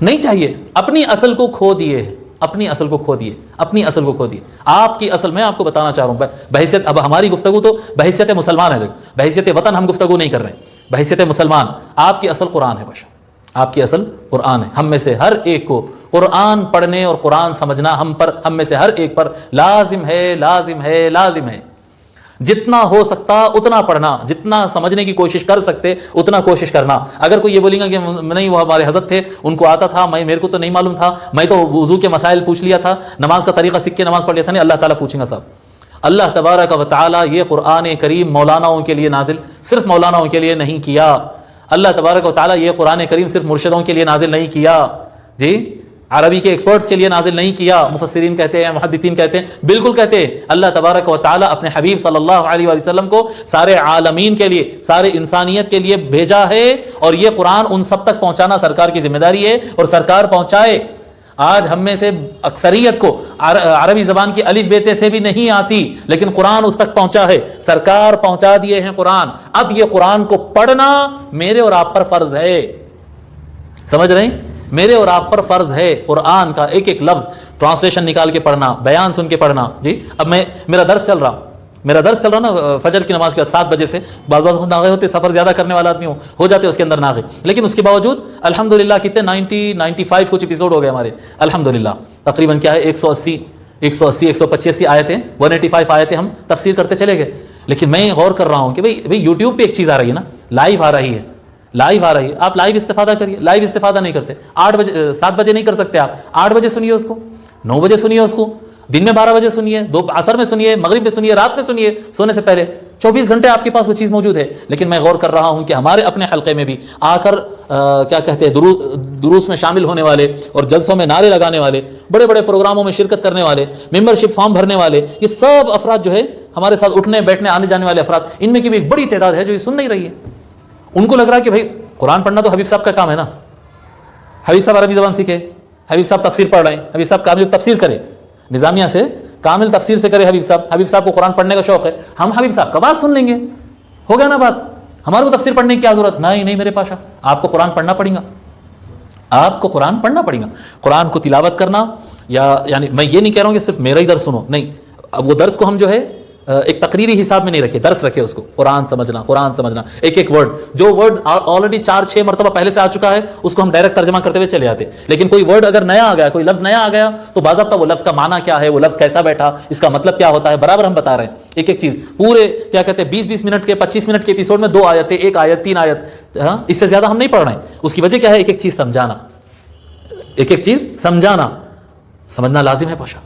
نہیں چاہیے؟ اپنی اصل کو کھو دیے، اپنی اصل کو کھو دیے، اپنی اصل کو کھو دیے۔ آپ کی اصل، میں آپ کو بتانا چاہ رہا ہوں بحیثیت، اب ہماری گفتگو تو بحیثیت مسلمان ہے، بحیثیت وطن ہم گفتگو نہیں کر رہے ہیں، بحیثیت مسلمان آپ کی اصل قرآن ہے باشا، آپ کی اصل قرآن ہے۔ ہم میں سے ہر ایک کو قرآن پڑھنے اور قرآن سمجھنا ہم میں سے ہر ایک پر لازم ہے، لازم ہے، لازم ہے۔ جتنا ہو سکتا اتنا پڑھنا، جتنا سمجھنے کی کوشش کر سکتے اتنا کوشش کرنا۔ اگر کوئی یہ بولیں گا کہ نہیں وہ ہمارے حضرت تھے ان کو آتا تھا، میرے کو تو نہیں معلوم تھا، میں تو وضو کے مسائل پوچھ لیا تھا، نماز کا طریقہ سیکھ کے نماز پڑھ لیا تھا، نہیں، اللہ تعالیٰ پوچھیں گا صاحب۔ اللہ تبارک و تعالیٰ یہ قرآن کریم مولاناؤں کے لیے نازل صرف مولاناؤں کے لیے نہیں کیا، اللہ تبارک و تعالیٰ یہ قرآن کریم صرف مرشدوں کے لیے نازل نہیں کیا، جی عربی کے ایکسپرٹس کے لیے نازل نہیں کیا۔ مفسرین کہتے ہیں، محدثین کہتے ہیں، بالکل کہتے ہیں اللہ تبارک و تعالیٰ اپنے حبیب صلی اللہ علیہ وآلہ وسلم کو سارے عالمین کے لیے، سارے انسانیت کے لیے بھیجا ہے، اور یہ قرآن ان سب تک پہنچانا سرکار کی ذمہ داری ہے، اور سرکار پہنچائے۔ آج ہم میں سے اکثریت کو عربی زبان کی الف بے تے سے بھی نہیں آتی، لیکن قرآن اس تک پہنچا ہے، سرکار پہنچا دیے ہیں قرآن۔ اب یہ قرآن کو پڑھنا میرے اور آپ پر فرض ہے، سمجھ رہے ہیں؟ میرے اور آپ پر فرض ہے قرآن کا ایک ایک لفظ ٹرانسلیشن نکال کے پڑھنا، بیان سن کے پڑھنا۔ جی اب میرا درس چل رہا نا فجر کی نماز کے بعد 7 بجے سے، بعض ناغے ہوتے، سفر زیادہ کرنے والا آدمی ہو جاتے اس کے اندر ناغے، لیکن اس کے باوجود الحمدللہ کتنے 95 کچھ ایپیسوڈ ہو گئے ہمارے الحمدللہ، تقریباً کیا ہے 180 185 آیتیں، 185 آیتیں ہم تفسیر کرتے چلے گئے۔ لیکن میں غور کر رہا ہوں کہ بھئی یوٹیوب پہ ایک چیز آ رہی ہے نا، لائیو آ رہی ہے، آپ لائیو استفادہ کریے، لائیو استفادہ نہیں کرتے، 7 بجے نہیں کر سکتے، آپ 8 بجے سنیے اس کو، 9 بجے سنیے اس کو، دن میں 12 بجے سنیے، عصر میں سنیے، مغرب میں سنیے، رات میں سنیے، سونے سے پہلے 24 گھنٹے آپ کے پاس وہ چیز موجود ہے۔ لیکن میں غور کر رہا ہوں کہ ہمارے اپنے حلقے میں بھی آ کر کیا کہتے ہیں دروس میں شامل ہونے والے اور جلسوں میں نعرے لگانے والے، بڑے بڑے پروگراموں میں شرکت کرنے والے، ممبرشپ فارم بھرنے والے، یہ سب افراد جو ہے ہمارے ساتھ اٹھنے بیٹھنے آنے جانے والے افراد، ان میں کی بھی ایک بڑی تعداد ہے جو یہ سن نہیں رہی ہے۔ ان کو لگ رہا ہے کہ بھائی قرآن پڑھنا تو حبیب صاحب کا کام ہے نا، حبیب صاحب عربی زبان سیکھے، حبیب صاحب تفسیر پڑھ رہے ہیں، حبیب صاحب کامل تفسیر کرے، نظامیہ سے کامل تفسیر سے کرے، حبیب صاحب کو قرآن پڑھنے کا شوق ہے، ہم حبیب صاحب کا بات سن لیں گے، ہو گیا نا بات، ہمارے کو تفسیر پڑھنے کی کیا ضرورت؟ نہیں میرے پاشا، آپ کو قرآن پڑھنا پڑے گا، آپ کو قرآن پڑھنا پڑے گا۔ قرآن کو تلاوت کرنا، یعنی میں یہ نہیں کہہ رہا ہوں کہ صرف میرا ہی درس سنو، نہیں، اب وہ درس کو ہم جو ہے ایک تقریری حساب میں نہیں رکھے، درس رکھے اس کو، قرآن سمجھنا، ایک ایک ورڈ، جو ورڈ آلریڈی 4-6 مرتبہ پہلے سے آ چکا ہے اس کو ہم ڈائریکٹ ترجمہ کرتے ہوئے چلے آتے۔ لیکن کوئی ورڈ اگر نیا آ گیا، کوئی لفظ نیا آ گیا تو باضابطہ وہ لفظ کا معنی کیا ہے، وہ لفظ کیسا بیٹھا، اس کا مطلب کیا ہوتا ہے، برابر ہم بتا رہے ہیں ایک ایک چیز۔ پورے کیا کہتے ہیں 20 منٹ کے 25 منٹ کے ایپیسوڈ میں 2 آیتیں، 1 آیت، 3 آیت، ہاں اس سے زیادہ ہم نہیں پڑھ رہے ہیں۔ اس کی وجہ کیا ہے؟ ایک ایک چیز سمجھانا، سمجھنا لازم ہے پاشا،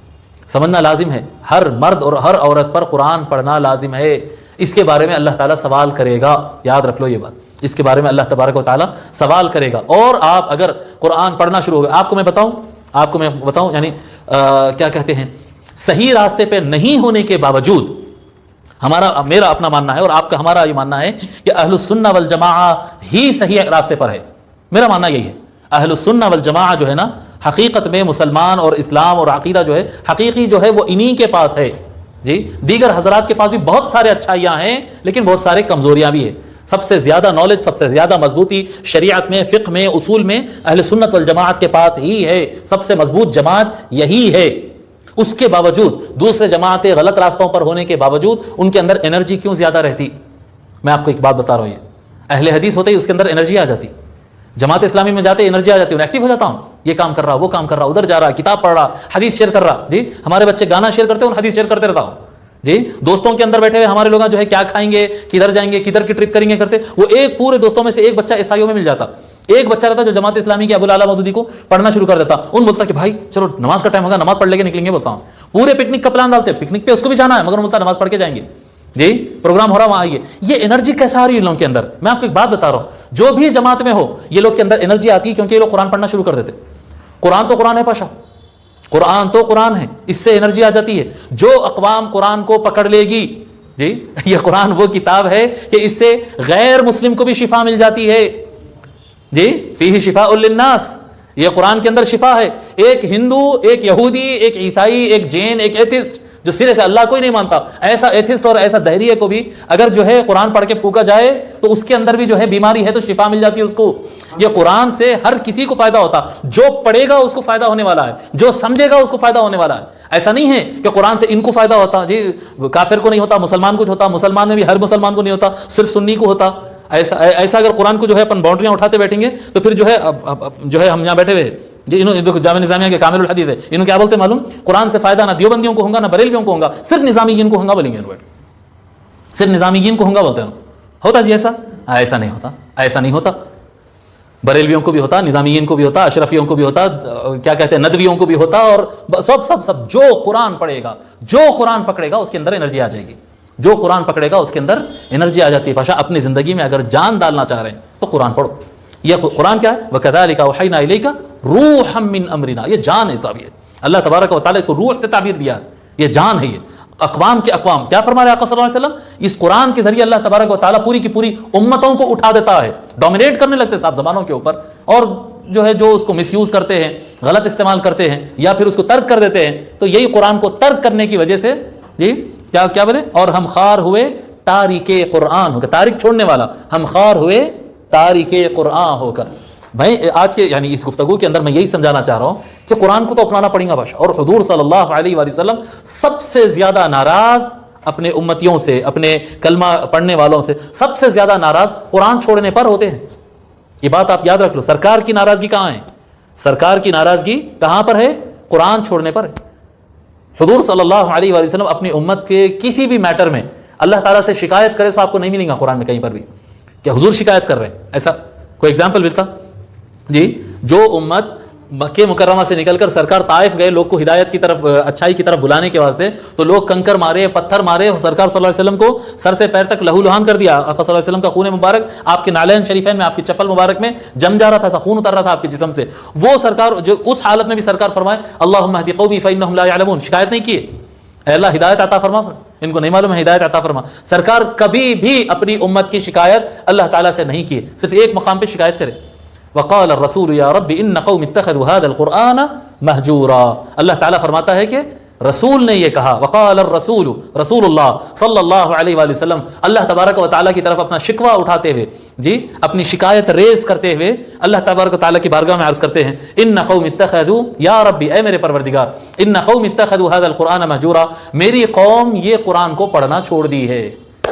سمجھنا لازم ہے۔ ہر مرد اور ہر عورت پر قرآن پڑھنا لازم ہے۔ اس کے بارے میں اللہ تعالیٰ سوال کرے گا، یاد رکھ لو یہ بات، اس کے بارے میں اللہ تبارک و تعالیٰ سوال کرے گا۔ اور آپ اگر قرآن پڑھنا شروع ہو گئے، آپ کو میں بتاؤں یعنی کیا کہتے ہیں، صحیح راستے پہ نہیں ہونے کے باوجود میرا اپنا ماننا ہے اور آپ کا ہمارا یہ ماننا ہے کہ اہل السنہ والجماعہ ہی صحیح راستے پر ہے۔ میرا ماننا یہی ہے، اہل السنہ والجماعہ جو ہے نا، حقیقت میں مسلمان اور اسلام اور عقیدہ جو ہے حقیقی جو ہے وہ انہی کے پاس ہے۔ جی دیگر حضرات کے پاس بھی بہت سارے اچھائیاں ہیں، لیکن بہت سارے کمزوریاں بھی ہیں۔ سب سے زیادہ نالج، سب سے زیادہ مضبوطی شریعت میں، فقہ میں، اصول میں اہل سنت والجماعت کے پاس ہی ہے۔ سب سے مضبوط جماعت یہی ہے۔ اس کے باوجود دوسرے جماعتیں غلط راستوں پر ہونے کے باوجود ان کے اندر انرجی کیوں زیادہ رہتی؟ میں آپ کو ایک بات بتا رہا ہوں، یہ اہل حدیث ہوتے ہی اس کے اندر انرجی آ جاتی، جماعت اسلامی میں جاتے انرجی آ جاتی ہے، ایکٹیو ہو جاتا ہوں، یہ کام کر رہا، وہ کام کر رہا، ادھر جا رہا، کتاب پڑھ رہا، حدیث شیئر کر رہا۔ جی ہمارے بچے گانا شیئر کرتے ہیں اور حدیث شیئر کرتے رہتا ہوں۔ جی دوستوں کے اندر بیٹھے ہوئے ہمارے لوگ جو ہے کیا کھائیں گے، کدھر جائیں گے، کدھر کی ٹرپ کریں گے کرتے، وہ ایک پورے دوستوں میں سے ایک بچہ عیسائیوں میں مل جاتا، ایک بچہ رہتا جو جماعت اسلامی کے ابو الاعلی مودودی کو پڑھنا شروع کر دیتا، ان بولتا کہ بھائی چلو نماز کا ٹائم ہوگا، نماز پڑھ لے کے نکلیں گے، بولتا ہوں پورے پکنک کا پلان ڈالتے ہیں، پکنک پہ اس کو بھی جانا ہے مگر بولتا نماز پڑھ کے جائیں گے، جی پروگرام ہو رہا وہاں آئیے۔ یہ انرجی کیسا آ رہی ہے ان لوگوں کے اندر؟ میں آپ کو ایک بات بتا رہا ہوں، جو بھی جماعت میں ہو یہ لوگ کے اندر انرجی آتی ہے کیونکہ یہ لوگ قرآن پڑھنا شروع کر دیتے۔ قرآن تو قرآن ہے پاشا، قرآن تو قرآن ہے، اس سے انرجی آ جاتی ہے۔ جو اقوام قرآن کو پکڑ لے گی، جی یہ قرآن وہ کتاب ہے کہ اس سے غیر مسلم کو بھی شفا مل جاتی ہے۔ جی فیہ شفاء للناس، یہ قرآن کے اندر شفا ہے۔ ایک ہندو، ایک یہودی، ایک عیسائی، ایک جین، ایک ایتھسٹ جو سرے سے اللہ کو ہی نہیں مانتا، ایسا ایتھسٹ اور ایسا دہریے کو بھی اگر جو ہے قرآن پڑھ کے پھونکا جائے تو اس کے اندر بھی جو ہے بیماری ہے تو شفا مل جاتی ہے اس کو۔ یہ قرآن سے ہر کسی کو فائدہ ہوتا، جو پڑھے گا اس کو فائدہ ہونے والا ہے، جو سمجھے گا اس کو فائدہ ہونے والا ہے۔ ایسا نہیں ہے کہ قرآن سے ان کو فائدہ ہوتا، جی کافر کو نہیں ہوتا، مسلمان کو ہوتا، مسلمان میں بھی ہر مسلمان کو نہیں ہوتا، صرف سنی کو ہوتا۔ ایسا اگر قرآن کو جو ہے اپن باؤنڈریاں اٹھاتے بیٹھیں گے تو پھر جو ہے ہم یہاں بیٹھے ہوئے جی، انہوں جامع نظامیہ کے کامل الحدیث ہے، انہوں کیا بولتے ہیں معلوم؟ قرآن سے فائدہ نہ دیوبندیوں کو ہوگا نہ بریلویوں کو ہوگا، صرف نظامیین کو ہوگا بولیں گے، صرف نظامیین کو ہوگا بولتے ہیں۔ ہوتا جی ایسا؟ ایسا نہیں ہوتا، ایسا نہیں ہوتا۔ بریلویوں کو بھی ہوتا، نظامیین کو بھی ہوتا، اشرفیوں کو بھی ہوتا، کیا کہتے ہیں ندویوں کو بھی ہوتا، اور سب جو قرآن پڑھے گا، جو قرآن پکڑے گا اس کے اندر انرجی آ جائے گی، جو قرآن پکڑے گا اس کے اندر انرجی آ جاتی ہے۔ پاشا اپنی زندگی میں اگر جان ڈالنا چاہ رہے ہیں تو قرآن پڑھو۔ یہ قرآن کیا ہے؟ وَكَذَلِكَ أَوْحَيْنَا إِلَيْكَ رُوحًا مِّنْ أَمْرِنَا، یہ جان ہے صاحب، یہ اللہ تبارک و تعالیٰ اس کو روح سے تعبیر دیا ہے، یہ جان ہے۔ یہ اقوام کے اقوام کیا فرما رہے ہیں آقا صلی اللہ علیہ وسلم؟ اس قرآن کے ذریعے اللہ تبارک و تعالیٰ پوری کی پوری امتوں کو اٹھا دیتا ہے، ڈومینیٹ کرنے لگتے ہیں صاحب زبانوں کے اوپر، اور جو ہے جو اس کو مس یوز کرتے ہیں، غلط استعمال کرتے ہیں یا پھر اس کو ترک کر دیتے ہیں، تو یہی قرآن کو ترک کرنے کی وجہ سے جی کیا بولے؟ اور ہم خوار ہوئے تاریک قرآن ہو کر، تاریک چھوڑنے والا، ہم خوار ہوئے تاریک قرآن ہو کر۔ بھائی آج کے یعنی اس گفتگو کے اندر میں یہی سمجھانا چاہ رہا ہوں کہ قرآن کو تو اپنانا پڑے گا باشا، اور حضور صلی اللہ علیہ وآلہ وسلم سب سے زیادہ ناراض اپنے امتیوں سے، اپنے کلمہ پڑھنے والوں سے سب سے زیادہ ناراض قرآن چھوڑنے پر ہوتے ہیں۔ یہ بات آپ یاد رکھ لو، سرکار کی ناراضگی کہاں ہے؟ سرکار کی ناراضگی کہاں پر ہے؟ قرآن چھوڑنے پر ہے۔ حضور صلی اللہ علیہ وآلہ وسلم اپنی امت کے کسی بھی میٹر میں اللہ تعالیٰ سے شکایت کرے تو آپ کو نہیں ملیں گا قرآن میں کہیں پر بھی کہ حضور شکایت کر رہے ہیں، ایسا کوئی ایگزامپل ملتا؟ جی جو امت مکہ مکرمہ سے نکل کر سرکار طائف گئے لوگ کو ہدایت کی طرف، اچھائی کی طرف بلانے کے واسطے، تو لوگ کنکر مارے، پتھر مارے، سرکار صلی اللہ علیہ وسلم کو سر سے پیر تک لہو لہان کر دیا۔ آقا صلی اللہ علیہ وسلم کا خون مبارک آپ کے نالین شریفین میں، آپ کی چپل مبارک میں جم جا رہا تھا، خون اتر رہا تھا آپ کے جسم سے۔ وہ سرکار جو اس حالت میں بھی سرکار فرمائے اللہم اہد قومی فانہم لا یعلمون، شکایت نہیں کیے اے اللہ ہدایت عطا فرما، ان کو نہیں معلوم ہے، ہدایت عطا فرما۔ سرکار کبھی بھی اپنی امت کی شکایت اللہ تعالیٰ سے نہیں کیے، صرف ایک مقام پہ شکایت کرے، وقال الرسول یا رب ان قوم اتخذوا هذا القرآن مہجورا۔ اللہ تعالیٰ فرماتا ہے کہ رسول نے یہ کہا، وقال الرسول، رسول اللہ صلی اللہ علیہ وآلہ وسلم اللہ تبارک و تعالیٰ کی طرف اپنا شکوہ اٹھاتے ہوئے، جی اپنی شکایت ریز کرتے ہوئے اللہ تبارک و تعالیٰ کی بارگاہ میں عرض کرتے ہیں ان قوم اتخذوا، یا ربی اے میرے پروردگار، ان قوم اتخذوا هذا القرآن مہجورا، میری قوم یہ قرآن کو پڑھنا چھوڑ دی ہے۔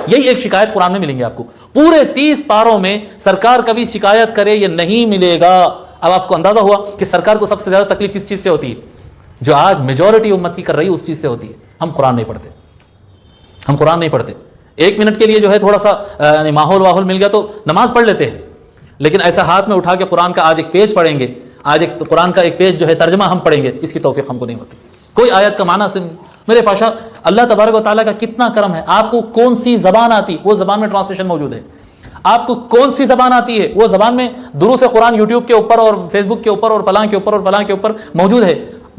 یہی ایک شکایت قرآن میں ملیں گے آپ کو، پورے 30 پاروں میں سرکار کبھی شکایت کرے یہ نہیں ملے گا۔ اب آپ کو اندازہ ہوا کہ سرکار کو سب سے زیادہ تکلیف کس چیز سے ہوتی ہے؟ جو آج میجورٹی امت کی کر رہی ہے اس چیز سے ہوتی ہے، ہم قرآن نہیں پڑھتے، ہم قرآن نہیں پڑھتے۔ 1 منٹ کے لیے جو ہے تھوڑا سا یعنی ماحول مل گیا تو نماز پڑھ لیتے ہیں، لیکن ایسا ہاتھ میں اٹھا کے قرآن کا آج ایک پیج پڑھیں گے، آج ایک قرآن کا ایک پیج جو ہے ترجمہ ہم پڑھیں گے، اس کی توفیق ہم کو نہیں ہوتی۔ کوئی آیت کا معنی سے میرے پاشا اللہ تبارک و تعالیٰ کا کتنا کرم ہے، آپ کو کون سی زبان آتی وہ زبان میں ٹرانسلیشن موجود ہے، آپ کو کون سی زبان آتی ہے وہ زبان میں دروس قرآن یوٹیوب کے اوپر اور فیس بک کے اوپر اور فلاں کے اوپر اور فلاں کے اوپر موجود ہے۔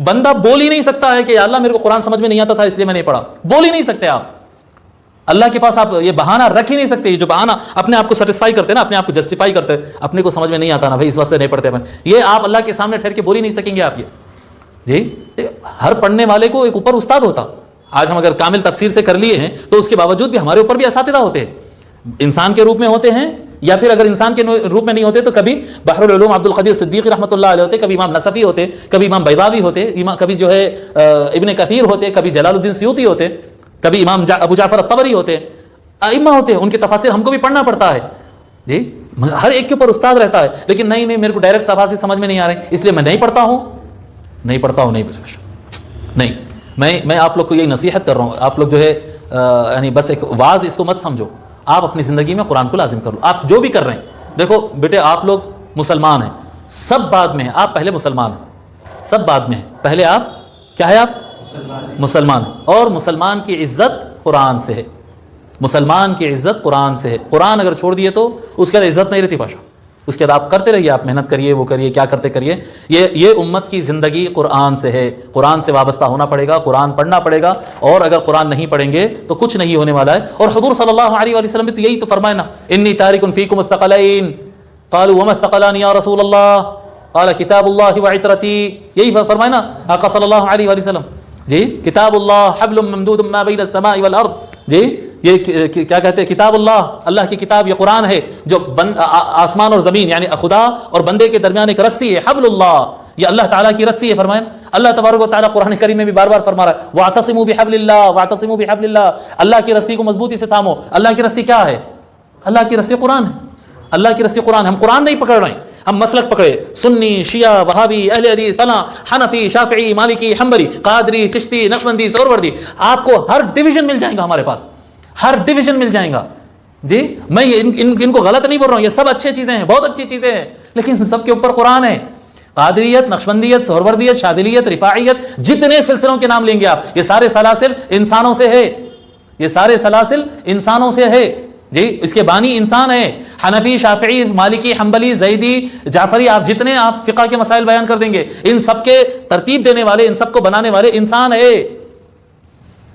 بندہ بول ہی نہیں سکتا ہے کہ یا اللہ میرے کو قرآن سمجھ میں نہیں آتا تھا اس لیے میں نہیں پڑھا، بول ہی نہیں سکتے آپ، اللہ کے پاس آپ یہ بہانہ رکھ ہی نہیں سکتے۔ یہ جو بہانہ اپنے آپ کو سیٹسفائی کرتے نا، اپنے آپ کو جسٹیفائی کرتے، اپنے کو سمجھ میں نہیں آتا نا بھائی اس واسطے نہیں پڑھتے، یہ آپ اللہ کے سامنے ٹھہر کے بول ہی نہیں سکیں گے آپ۔ یہ جی ہر پڑھنے والے کو ایک اوپر استاد ہوتا، آج ہم اگر کامل تفسیر سے کر لیے ہیں تو اس کے باوجود بھی ہمارے اوپر بھی اساتذہ ہوتے ہیں، انسان کے روپ میں ہوتے ہیں، یا پھر اگر انسان کے روپ میں نہیں ہوتے تو کبھی بحر العلوم عبد القدیر صدیقی رحمۃ اللہ علیہ ہوتے، کبھی امام نصفی ہوتے، کبھی امام بیضاوی ہوتے، کبھی جو ہے ابن کثیر ہوتے، کبھی جلال الدین سیوطی ہوتے، کبھی امام ابو جعفر الطبری ہوتے، ائمہ ہوتے ہیں، ان کی تفاسیر ہم کو بھی پڑھنا پڑتا ہے۔ جی ہر ایک کے اوپر استاد رہتا ہے، لیکن نہیں میرے کو ڈائریکٹ تفاسیر سمجھ میں نہیں آ رہے اس لیے میں نہیں پڑھتا ہوں، نہیں میں آپ لوگ کو یہی نصیحت کر رہا ہوں، آپ لوگ جو ہے یعنی بس ایک واز اس کو مت سمجھو، آپ اپنی زندگی میں قرآن کو لازم کر لو۔ آپ جو بھی کر رہے ہیں، دیکھو بیٹے آپ لوگ مسلمان ہیں، سب بعد میں ہیں، آپ پہلے مسلمان ہیں، سب بعد میں ہیں، پہلے آپ کیا ہے؟ آپ مسلمان ہیں، اور مسلمان کی عزت قرآن سے ہے، مسلمان کی عزت قرآن سے ہے۔ قرآن اگر چھوڑ دیے تو اس کے بعد عزت نہیں رہتی پاشا، اس کے بعد آپ کرتے رہیے، آپ محنت کریے، وہ کریے، کیا کرتے کریے، یہ امت کی زندگی قرآن سے ہے، قرآن سے وابستہ ہونا پڑے گا، قرآن پڑھنا پڑے گا، اور اگر قرآن نہیں پڑھیں گے تو کچھ نہیں ہونے والا ہے۔ اور حضور صلی اللہ علیہ وآلہ وسلم نے تو یہی تو فرمایا نا، انی تارک فیکم الثقلین، قالوا وما الثقلان یا رسول اللہ، قال کتاب اللہ وعترتی، یہی فرمایا نا آقا صلی اللہ علیہ وآلہ وسلم، جی کتاب اللہ حبل ممدود ما بین السماء والارض، جی یہ کیا کہتے ہیں، کتاب اللہ، اللہ کی کتاب یہ قرآن ہے جو آسمان اور زمین یعنی خدا اور بندے کے درمیان ایک رسی ہے، حبل اللہ، یہ اللہ تعالیٰ کی رسی ہے. فرمائیں اللہ تبارک و تعالیٰ قرآن کریم میں بھی بار بار فرما رہا ہے واعتصموا بحبل اللہ، واعتصموا بحبل اللہ، اللہ کی رسی کو مضبوطی سے تھامو. اللہ کی رسی کیا ہے؟ اللہ کی رسی قرآن ہے. اللہ کی رسی قرآن. ہم قرآن نہیں پکڑ رہے ہیں، ہم مسلک پکڑے، سنی، شیعہ، وہابی، اہل حدیث، فلاں، حنفی، شافعی، مالکی، حنبلی، قادری، چشتی، نقشبندی، سہروردی، آپ کو ہر ڈویژن مل جائے گا، ہمارے پاس ہر ڈویژن مل جائے گا. جی میں ان کو غلط نہیں بول رہا ہوں، یہ سب اچھی چیزیں ہیں، بہت اچھی چیزیں ہیں، لیکن سب کے اوپر قرآن ہے. قادریت، نقشبندیت، سہروردیت، شاذلیت، رفاعیت، جتنے سلسلوں کے نام لیں گے آپ، یہ سارے سلاسل انسانوں سے ہے، یہ سارے سلاسل انسانوں سے ہے. جی اس کے بانی انسان ہے. حنفی، شافعی، مالکی، حنبلی، زیدی، جعفری، آپ جتنے آپ فقہ کے مسائل بیان کر دیں گے، ان سب کے ترتیب دینے والے، ان سب کو بنانے والے انسان ہے.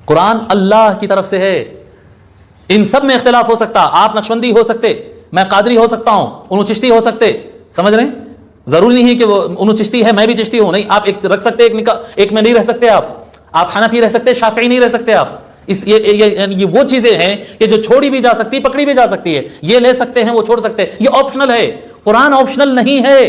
قرآن اللہ کی طرف سے ہے. ان سب میں اختلاف ہو سکتا، آپ نقشبندی ہو سکتے، میں قادری ہو سکتا ہوں، انہوں چشتی ہو سکتے، سمجھ رہے ہیں؟ ضروری نہیں ہے کہ وہ انہوں چشتی ہے میں بھی چشتی ہوں، نہیں، آپ ایک رکھ سکتے، ایک میں نہیں رہ سکتے. آپ حنفی رہ سکتے، شافعی نہیں رہ سکتے. آپ یہ وہ چیزیں ہیں کہ جو چھوڑی بھی جا سکتی، پکڑی بھی جا سکتی ہے. یہ لے سکتے ہیں، وہ چھوڑ سکتے ہیں، یہ آپشنل ہے. قرآن آپشنل نہیں ہے.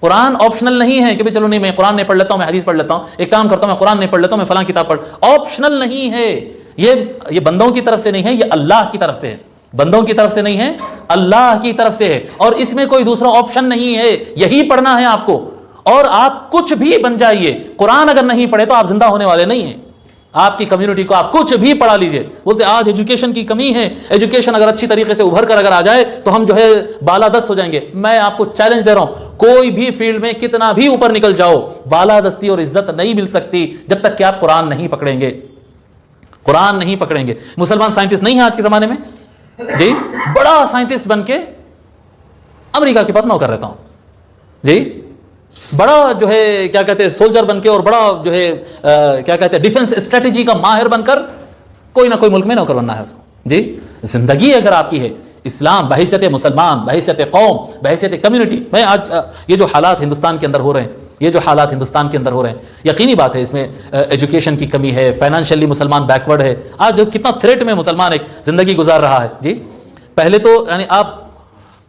قرآن آپشنل نہیں ہے کہ چلو نہیں میں قرآن نہیں پڑھ لیتا ہوں، میں حدیث پڑھ لیتا ہوں، ایک کام کرتا ہوں میں قرآن نہیں پڑھ لیتا ہوں، میں فلاں کتاب پڑھ. آپشنل نہیں ہے. یہ بندوں کی طرف سے نہیں ہے، یہ اللہ کی طرف سے ہے. بندوں کی طرف سے نہیں ہے، اللہ کی طرف سے ہے. اور اس میں کوئی دوسرا آپشن نہیں ہے، یہی پڑھنا ہے آپ کو. اور آپ کچھ بھی بن جائیے، قرآن اگر نہیں پڑھے تو آپ زندہ ہونے والے نہیں ہیں. آپ کی کمیونٹی کو آپ کچھ بھی پڑھا لیجئے. بولتے آج ایجوکیشن کی کمی ہے، ایجوکیشن اگر اچھی طریقے سے ابھر کر اگر آ جائے تو ہم جو ہے بالادست ہو جائیں گے. میں آپ کو چیلنج دے رہا ہوں، کوئی بھی فیلڈ میں کتنا بھی اوپر نکل جاؤ، بالادستی اور عزت نہیں مل سکتی جب تک کہ آپ قرآن نہیں پکڑیں گے. قرآن نہیں پکڑیں گے. مسلمان سائنٹسٹ نہیں ہے آج کے زمانے میں، جی بڑا سائنٹسٹ بن کے امریکہ کے پاس نوکر رہتا ہوں، جی بڑا جو ہے کیا کہتے ہیں سولجر بن کے، اور بڑا جو ہے کیا کہتے ہیں ڈیفنس اسٹریٹجی کا ماہر بن کر کوئی نہ کوئی ملک میں نوکر بننا ہے اس کو. جی زندگی اگر آپ کی ہے، اسلام بحیثیت مسلمان، بحیثیت قوم، بحیثیت کمیونٹی. میں آج یہ جو حالات ہندوستان کے اندر ہو رہے ہیں، یہ جو حالات ہندوستان کے اندر ہو رہے ہیں، یقینی بات ہے اس میں ایجوکیشن کی کمی ہے، فائنینشلی مسلمان بیکورڈ ہے. آج جو کتنا تھریٹ میں مسلمان ایک زندگی گزار رہا ہے. جی پہلے تو یعنی آپ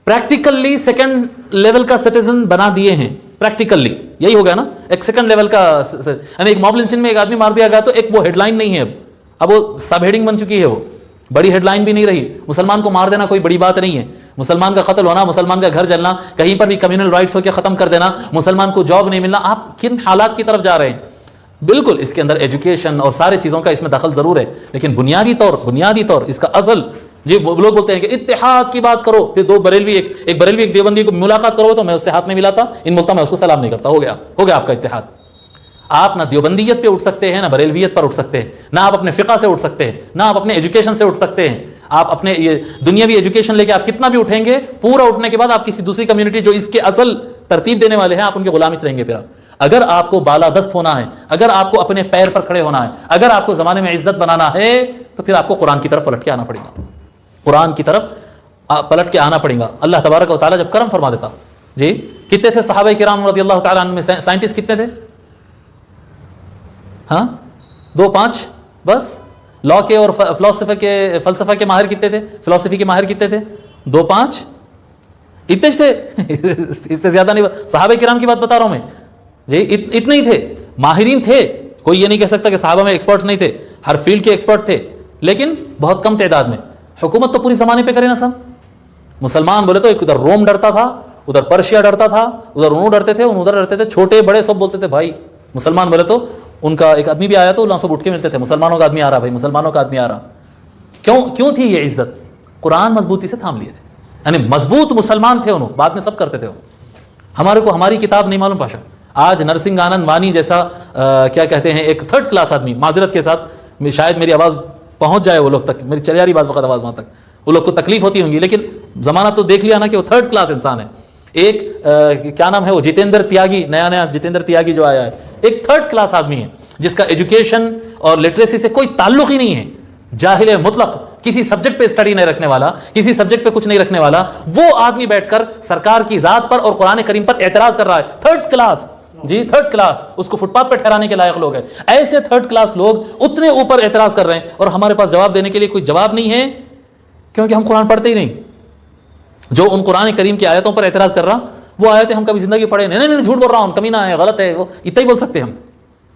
پریکٹیکلی سیکنڈ لیول کا سٹیزن بنا دیے ہیں، پریکٹیکلی یہی ہو گیا نا، ایک سیکنڈ لیول کا. یعنی ایک موب لنچن میں ایک آدمی مار دیا گیا تو ایک وہ ہیڈ لائن نہیں ہے، اب وہ سب ہیڈنگ بن چکی ہے، وہ بڑی ہیڈ لائن بھی نہیں رہی. مسلمان کو مار دینا کوئی بڑی بات نہیں ہے. مسلمان کا قتل ہونا، مسلمان کا گھر جلنا، کہیں پر بھی کمیونل رائٹس ہو کے ختم کر دینا، مسلمان کو جاب نہیں ملنا، آپ کن حالات کی طرف جا رہے ہیں؟ بالکل اس کے اندر ایجوکیشن اور سارے چیزوں کا اس میں دخل ضرور ہے، لیکن بنیادی طور اس کا اصل. جی لوگ بولتے ہیں کہ اتحاد کی بات کرو، پھر دو بریلوی ایک بریلوی ایک دیوبندی کو ملاقات کرو تو میں اس سے ہاتھ نہیں ملاتا، ان ملتا میں اس کو سلام نہیں کرتا. ہو گیا آپ کا اتحاد. آپ نہ دیوبندیت پہ اٹھ سکتے ہیں، نہ بریلویت پر اٹھ سکتے ہیں، نہ آپ اپنے فقہ سے اٹھ سکتے ہیں، نہ آپ اپنے ایجوکیشن سے اٹھ سکتے ہیں. آپ اپنے یہ دنیاوی ایجوکیشن لے کے آپ کتنا بھی اٹھیں گے، پورا اٹھنے کے بعد آپ کسی دوسری کمیونٹی جو اس کے اصل ترتیب دینے والے ہیں، آپ ان کے غلامی رہیں گے. پھر اگر آپ کو بالادست ہونا ہے، اگر آپ کو اپنے پیر پر کھڑے ہونا ہے، اگر آپ کو زمانے میں عزت بنانا ہے، تو پھر آپ کو قرآن کی طرف پلٹ کے آنا پڑے گا. قرآن کی طرف پلٹ کے آنا پڑے گا. اللہ تبارک و تعالیٰ جب کرم فرما دیتا. جی کتنے تھے صحابہ کرام رضی اللہ تعالیٰ عنہ میں سائنٹسٹ کتنے تھے؟ ہاں 2-5 بس. لا کے اور فلسفہ کے ماہر کتنے تھے؟ فلسفی کے ماہر کتنے تھے؟ 2-5 اتنے تھے. اس سے زیادہ نہیں. صحابہ کرام کی بات بتا رہا ہوں میں. جی اتنے ہی تھے. ماہرین تھے، کوئی یہ نہیں کہہ سکتا کہ صحابہ میں ایکسپرٹس نہیں تھے، ہر فیلڈ کے ایکسپرٹ تھے، لیکن بہت کم تعداد میں. حکومت تو پوری زمانے پہ کرے نا سب. مسلمان بولے تو ایک ادھر روم ڈرتا تھا، ادھر پرشیا ڈرتا تھا، ادھر انہوں ڈرتے تھے، ادھر ڈرتے تھے، چھوٹے بڑے سب بولتے تھے بھائی. مسلمان بولے تو ان کا ایک آدمی بھی آیا تو سب اٹھ کے ملتے تھے، مسلمانوں کا آدمی آ رہا بھائی، مسلمانوں کا آدمی آ رہا. کیوں تھی یہ عزت؟ قرآن مضبوطی سے تھام لیے تھے. یعنی مضبوط مسلمان تھے، انہوں بعد میں سب کرتے تھے. ہمارے کو ہماری کتاب نہیں معلوم پاشا. آج نرسنگ آنند وانی جیسا کیا کہتے ہیں ایک تھرڈ کلاس آدمی، معذرت کے ساتھ شاید میری آواز پہنچ جائے وہ لوگ تک، میری چلی آ رہی بات وقت آواز وہاں تک، وہ لوگ کو تکلیف ہوتی ہوں گی، لیکن زمانہ تو دیکھ لیا نا کہ وہ تھرڈ کلاس انسان ہے. ایک کیا نام ہے وہ جتیندر تیاگی، نیا جتیندر تیاگی جو آیا ہے، ایک تھرڈ کلاس آدمی ہے جس کا ایجوکیشن اور لٹریسی سے کوئی تعلق ہی نہیں ہے. جاہل مطلق، کسی سبجیکٹ پہ اسٹڈی نہیں رکھنے والا، کسی سبجیکٹ پہ کچھ نہیں رکھنے والا، وہ آدمی بیٹھ کر سرکار کی ذات پر اور قرآن کریم پر اعتراض کر رہا ہے. Third class. جی تھرڈ کلاس، اس کو فٹ پاتھ پہ ٹھہرانے کے لائق لوگ ہیں. ایسے تھرڈ کلاس لوگ اتنے اوپر اعتراض کر رہے ہیں اور ہمارے پاس جواب دینے کے لیے کوئی جواب نہیں ہے، کیونکہ ہم قرآن پڑھتے ہی نہیں. جو ان قرآن کریم کی آیتوں پر اعتراض کر رہا وہ آیتیں ہم کبھی زندگی پڑھے نہیں جھوٹ بول رہا ہوں، کمینہ ہے، غلط ہے، وہ اتنا ہی بول سکتے ہیں، ہم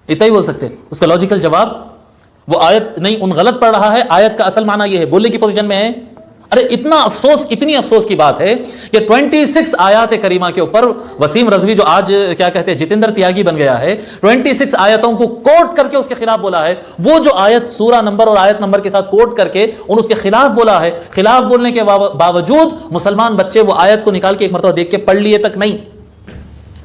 اتنا ہی بول سکتے ہیں. اس کا لاجیکل جواب وہ آیت نہیں ان غلط پڑھ رہا ہے، آیت کا اصل معنی یہ ہے، بولنے کی پوزیشن میں ہے. ارے اتنا افسوس، اتنی افسوس کی بات ہے کہ 26 آیات کریمہ کے اوپر وسیم رضوی جو آج کیا کہتے ہیں جتیندر تیاگی بن گیا ہے، 26 آیتوں کو کوٹ کر کے اس کے خلاف بولا ہے. وہ جو آیت سورہ نمبر اور آیت نمبر کے ساتھ کوٹ کر کے اس کے خلاف بولا ہے، خلاف بولنے کے باوجود مسلمان بچے وہ آیت کو نکال کے ایک مرتبہ دیکھ کے پڑھ لیے تک نہیں.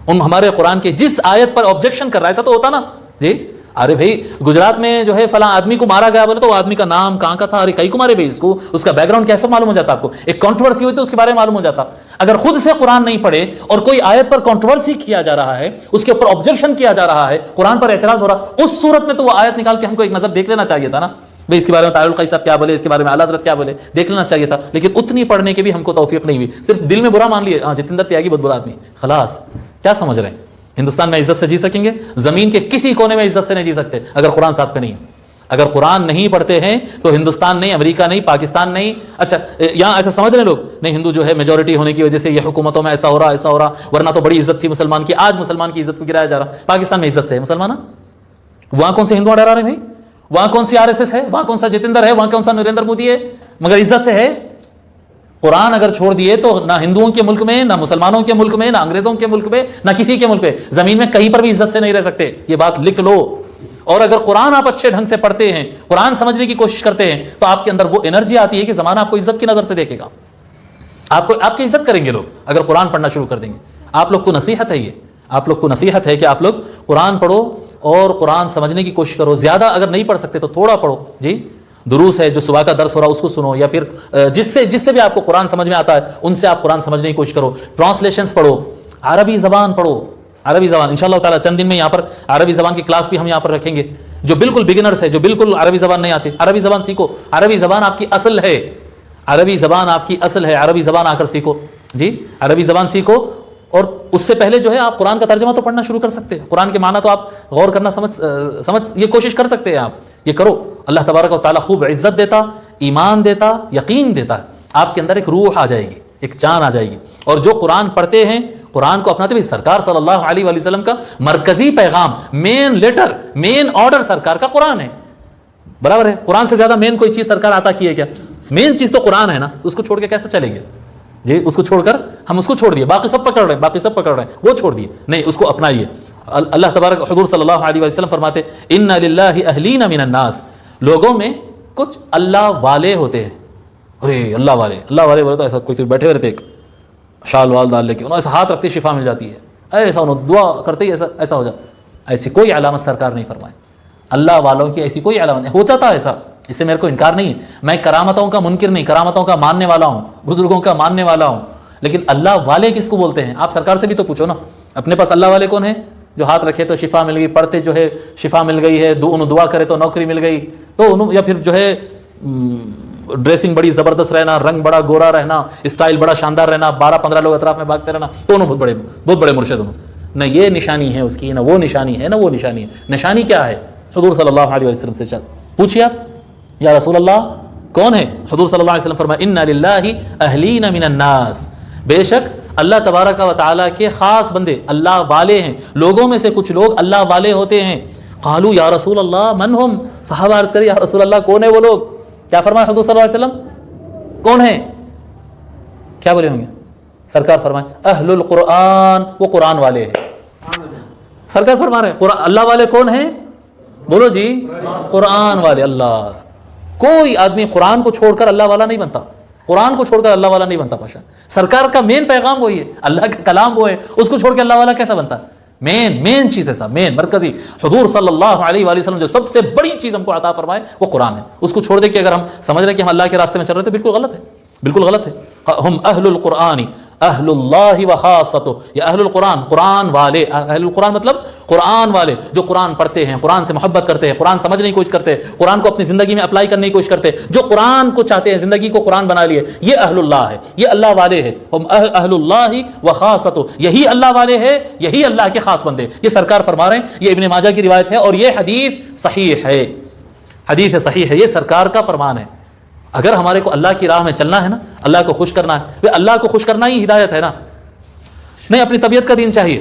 ان ہمارے قرآن کے جس آیت پر آبجیکشن کر رہا ہے، ایسا تو ہوتا نا جی، ارے بھائی گجرات میں جو ہے فلاں آدمی کو مارا گیا بولے تو وہ آدمی کا نام کہاں کا تھا، ارے کئی کو مارے بھائی، اس کو اس کا بیک گراؤنڈ کیسے معلوم ہو جاتا آپ کو؟ ایک کنٹروورسی ہوئی تو اس کے بارے میں معلوم ہو جاتا. اگر خود سے قرآن نہیں پڑھے اور کوئی آیت پر کنٹروورسی کیا جا رہا ہے، اس کے اوپر آبجیکشن کیا جا رہا ہے، قرآن پر اعتراض ہو رہا، اس صورت میں تو وہ آیت نکال کے ہم کو ایک نظر دیکھ لینا چاہیے تھا نا بھائی، اس کے بارے میں طاہر القی صاحب کیا بولے، اس کے بارے میں اعلیٰ حضرت کیا بولے، دیکھ لینا چاہیے تھا. لیکن اتنی پڑھنے کی بھی ہم کو توفیق نہیں ہوئی، صرف دل میں برا مان لیے ہاں جتیندر تیاگی بہت برا آدمی. خلاص کیا سمجھ رہے ہیں؟ ہندوستان میں عزت سے جی سکیں گے؟ زمین کے کسی کونے میں عزت سے نہیں جی سکتے اگر قرآن ساتھ پہ نہیں ہے. اگر قرآن نہیں پڑھتے ہیں تو ہندوستان نہیں، امریکہ نہیں، پاکستان نہیں. اچھا یہاں ایسا سمجھ رہے ہیں لوگ نہیں ہندو جو ہے میجورٹی ہونے کی وجہ سے یہ حکومتوں میں ایسا ہو رہا ایسا ہو رہا، ورنہ تو بڑی عزت تھی مسلمان کی، آج مسلمان کی عزت کو گرایا جا رہا. پاکستان میں عزت سے ہے مسلمان، وہاں کون سے ہندو ڈرا رہے ہیں بھائی؟ وہاں کون سی RSS ہے؟ وہاں کون سا جتیندر ہے؟ وہاں کون سا نریندر مودی ہے؟ مگر عزت سے ہے. قرآن اگر چھوڑ دیے تو نہ ہندوؤں کے ملک میں، نہ مسلمانوں کے ملک میں، نہ انگریزوں کے ملک میں، نہ کسی کے ملک میں، زمین میں کہیں پر بھی عزت سے نہیں رہ سکتے. یہ بات لکھ لو. اور اگر قرآن آپ اچھے ڈھنگ سے پڑھتے ہیں، قرآن سمجھنے کی کوشش کرتے ہیں، تو آپ کے اندر وہ انرجی آتی ہے کہ زمانہ آپ کو عزت کی نظر سے دیکھے گا. آپ کی عزت کریں گے لوگ اگر قرآن پڑھنا شروع کر دیں گے. آپ لوگ کو نصیحت ہے، یہ آپ لوگ کو نصیحت ہے کہ آپ لوگ قرآن پڑھو اور قرآن سمجھنے کی کوشش کرو. زیادہ اگر نہیں پڑھ سکتے تو تھوڑا پڑھو. جی دروس ہے، جو صبح کا درس ہو رہا اس کو سنو، یا پھر جس سے بھی آپ کو قرآن سمجھ میں آتا ہے ان سے آپ قرآن سمجھنے کی کوشش کرو. ٹرانسلیشنز پڑھو، عربی زبان پڑھو، عربی زبان انشاءاللہ تعالیٰ چند دن میں یہاں پر عربی زبان کی کلاس بھی ہم یہاں پر رکھیں گے. جو بالکل بگنرز ہے، جو بالکل عربی زبان نہیں آتی، عربی زبان سیکھو. عربی زبان آپ کی اصل ہے، عربی زبان آپ کی اصل ہے. عربی زبان آ کر سیکھو. جی عربی زبان سیکھو. اور اس سے پہلے جو ہے آپ قرآن کا ترجمہ تو پڑھنا شروع کر سکتے ہیں. قرآن کے معنی تو آپ غور کرنا سمجھ یہ کوشش کر سکتے ہیں. آپ یہ کرو. اللہ تبارک و تعالیٰ خوب عزت دیتا، ایمان دیتا، یقین دیتا ہے. آپ کے اندر ایک روح آ جائے گی، ایک جان آ جائے گی. اور جو قرآن پڑھتے ہیں، قرآن کو اپناتے ہوئے، سرکار صلی اللہ علیہ وآلہ وسلم کا مرکزی پیغام، مین لیٹر، مین آرڈر سرکار کا قرآن ہے. برابر ہے؟ قرآن سے زیادہ مین کوئی چیز سرکار عطا کی ہے کیا؟ مین چیز تو قرآن ہے نا. اس کو چھوڑ کے کیسے چلیں گے؟ جی اس کو چھوڑ کر ہم اس کو چھوڑ دیے، باقی سب پکڑ رہے ہیں، وہ چھوڑ دیے نہیں، اس کو اپنائیے. اللہ تبارک حضور صلی اللہ علیہ وسلم فرماتے ان للہ اہلین من الناس، لوگوں میں کچھ اللہ والے ہوتے ہیں. ارے اللہ والے بولے تو ایسا کوئی بیٹھے ہوئے رہتے، ایک شال وال ڈال لے کے انہوں ایسا ہاتھ رکھتے شفا مل جاتی ہے، ایسا انہوں دعا کرتے ہی ایسا ہو جاتا. ایسی کوئی علامت سرکار نہیں فرمائے. اللہ والوں کی ایسی کوئی علامت نہیں. ہوتا تھا ایسا، اس سے میرے کو انکار نہیں ہے. میں کرامتوں کا منکر نہیں، کرامتوں کا ماننے والا ہوں، بزرگوں کا ماننے والا ہوں. لیکن اللہ والے کس کو بولتے ہیں؟ آپ سرکار سے بھی تو پوچھو نا. اپنے پاس اللہ والے کون ہیں؟ جو ہاتھ رکھے تو شفا مل گئی، پڑھتے جو ہے شفا مل گئی ہے، انہوں دعا کرے تو نوکری مل گئی، تو انہوں یا پھر جو ہے ڈریسنگ بڑی زبردست رہنا، رنگ بڑا گورا رہنا، اسٹائل بڑا شاندار رہنا، 12-15 لوگ اطراف میں بھاگتے رہنا، تو انہوں بہت بڑے مرشد ہوں. نہ یہ نشانی ہے اس کی، نہ وہ نشانی ہے، نہ وہ نشانی ہے. نشانی کیا ہے؟ حضور صلی اللہ علیہ وسلم سے پوچھیے آپ، یا رسول اللہ کون ہے؟ حضور صلی اللہ علیہ وسلم فرمایا ان للہ اہلین من الناس، بے شک اللہ تبارک و تعالیٰ کے خاص بندے اللہ والے ہیں. لوگوں میں سے کچھ لوگ اللہ والے ہوتے ہیں. قالوا یا رسول اللہ من ہم، صحابہ عرض کرے یا رسول اللہ کون ہے وہ لوگ؟ کیا فرمایا حضور صلی اللہ علیہ وسلم؟ کون ہے؟ کیا بولے ہوں گے؟ سرکار فرمائے اہل القرآن، وہ قرآن والے ہیں. سرکار فرما رہے ہیں اللہ والے کون ہیں؟ بولو جی، قرآن والے. اللہ کوئی آدمی قرآن کو چھوڑ کر اللہ والا نہیں بنتا، قرآن کو چھوڑ کر اللہ والا نہیں بنتا. پاشا سرکار کا مین پیغام وہی ہے، اللہ کا کلام وہ ہے، اس کو چھوڑ کے اللہ والا کیسا بنتا؟ مین چیز ہے صاحب، مین مرکزی. حضور صلی اللہ علیہ وآلہ وسلم جو سب سے بڑی چیز ہم کو عطا فرمائے وہ قرآن ہے. اس کو چھوڑ دے کہ اگر ہم سمجھ رہے ہیں کہ ہم اللہ کے راستے میں چل رہے ہیں تو بالکل غلط ہے. بالکل غلط ہے. ہم اہل القرآن اہل اللہ و خاصتہ، یہ اہل القرآن قرآن والے، اہل القرآن مطلب قرآن والے جو قرآن پڑھتے ہیں، قرآن سے محبت کرتے ہیں، قرآن سمجھنے کی کوشش کرتے ہیں، قرآن کو اپنی زندگی میں اپلائی کرنے کی کوشش کرتے ہیں، جو قرآن کو چاہتے ہیں، زندگی کو قرآن بنا لیے، یہ اہل اللہ ہے، یہ اللہ والے ہیں. ہم اہل اللہ و خاصتہ، یہی اللہ والے ہیں، یہی اللہ کے خاص بندے. یہ سرکار فرما رہے ہیں، یہ ابن ماجہ کی روایت ہے اور یہ حدیث صحیح ہے، حدیث صحیح ہے، یہ سرکار کا فرمان ہے. اگر ہمارے کو اللہ کی راہ میں چلنا ہے نا، اللہ کو خوش کرنا ہے، اللہ کو خوش کرنا ہی ہدایت ہے نا. نہیں اپنی طبیعت کا دین چاہیے،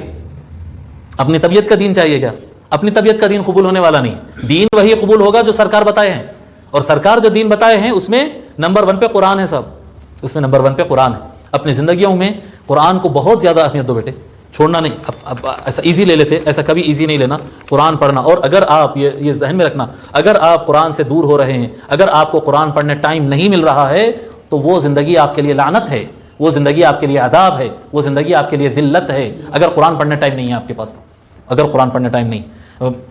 اپنی طبیعت کا دین چاہیے کیا؟ اپنی طبیعت کا دین قبول ہونے والا نہیں. دین وہی قبول ہوگا جو سرکار بتائے ہیں، اور سرکار جو دین بتائے ہیں اس میں نمبر 1 پہ قرآن ہے صاحب، اس میں نمبر 1 پہ قرآن ہے. اپنی زندگیوں میں قرآن کو بہت زیادہ اہمیت دو بیٹے، چھوڑنا نہیں. اب ایسا ایزی لے لیتے، ایسا کبھی ایزی نہیں لینا قرآن پڑھنا. اور اگر آپ یہ ذہن میں رکھنا، اگر آپ قرآن سے دور ہو رہے ہیں، اگر آپ کو قرآن پڑھنے ٹائم نہیں مل رہا ہے، تو وہ زندگی آپ کے لیے لعنت ہے، وہ زندگی آپ کے لیے عذاب ہے، وہ زندگی آپ کے لیے ذلت ہے. اگر قرآن پڑھنے ٹائم نہیں ہے آپ کے پاس، تو اگر قرآن پڑھنے ٹائم نہیں.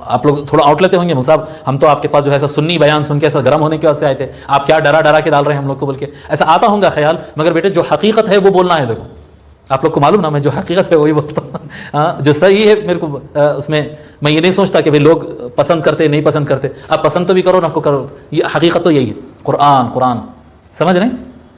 آپ لوگ تھوڑا آؤٹ لیتے ہوں گے، صاحب ہم تو آپ کے پاس جو ہے ایسا سنی بیان سن کے ایسا گرم ہونے کے واسطے آئے تھے، آپ کیا ڈرا کے ڈال رہے ہیں ہم لوگ کو، بلکہ ایسا آتا ہوں گا خیال. مگر بیٹے جو حقیقت ہے وہ بولنا ہے. دیکھو آپ لوگ کو معلوم نا، میں جو حقیقت ہے وہی بولتا ہوں. ہاں جو صحیح ہے میرے کو اس میں میں یہ نہیں سوچتا کہ لوگ پسند کرتے نہیں پسند کرتے. آپ پسند تو بھی کرو نہ کو کرو، یہ حقیقت تو یہی ہے. قرآن سمجھ رہے ہیں،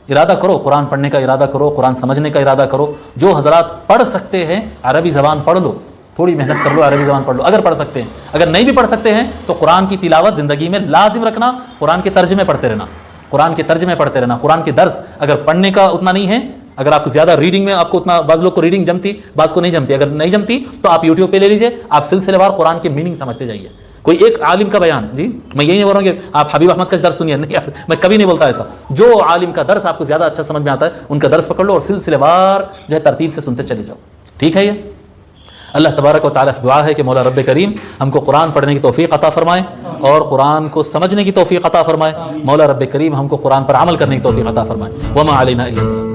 ارادہ کرو قرآن پڑھنے کا، ارادہ کرو قرآن سمجھنے کا، ارادہ کرو. جو حضرات پڑھ سکتے ہیں عربی زبان پڑھ لو، تھوڑی محنت کر لو، عربی زبان پڑھ لو اگر پڑھ سکتے ہیں. اگر نہیں بھی پڑھ سکتے ہیں تو قرآن کی تلاوت زندگی میں لازم رکھنا، قرآن کے ترجمے پڑھتے رہنا، قرآن کے ترجمے پڑھتے رہنا. قرآن کے درس اگر پڑھنے کا اتنا نہیں ہے، اگر آپ کو زیادہ ریڈنگ میں آپ کو اتنا، بعض لوگ کو ریڈنگ جمتی بعض کو نہیں جمتی، اگر نہیں جمتی تو آپ یوٹیوب پہ لے لیجئے، آپ سلسلے وار قرآن کے میننگ سمجھتے جائیے. کوئی ایک عالم کا بیان، جی میں یہی نہیں بول رہا ہوں کہ آپ حبیب احمد کا درس سنیے، نہیں یار میں کبھی نہیں بولتا ایسا. جو عالم کا درس آپ کو زیادہ اچھا سمجھ میں آتا ہے ان کا درس پکڑ لو اور سلسلے وار جو ہے ترتیب سے سنتے چلے جاؤ. ٹھیک ہے. یہ اللہ تبارک و تعالیٰ سے دعا ہے کہ مولا رب کریم ہم کو قرآن پڑھنے کی توفیق عطا فرمائے اور قرآن کو سمجھنے کی توفیق عطا فرمائے. مولا رب کریم ہم کو قرآن پر عمل کرنے کی توفیق عطا فرمائے. وما علینا الا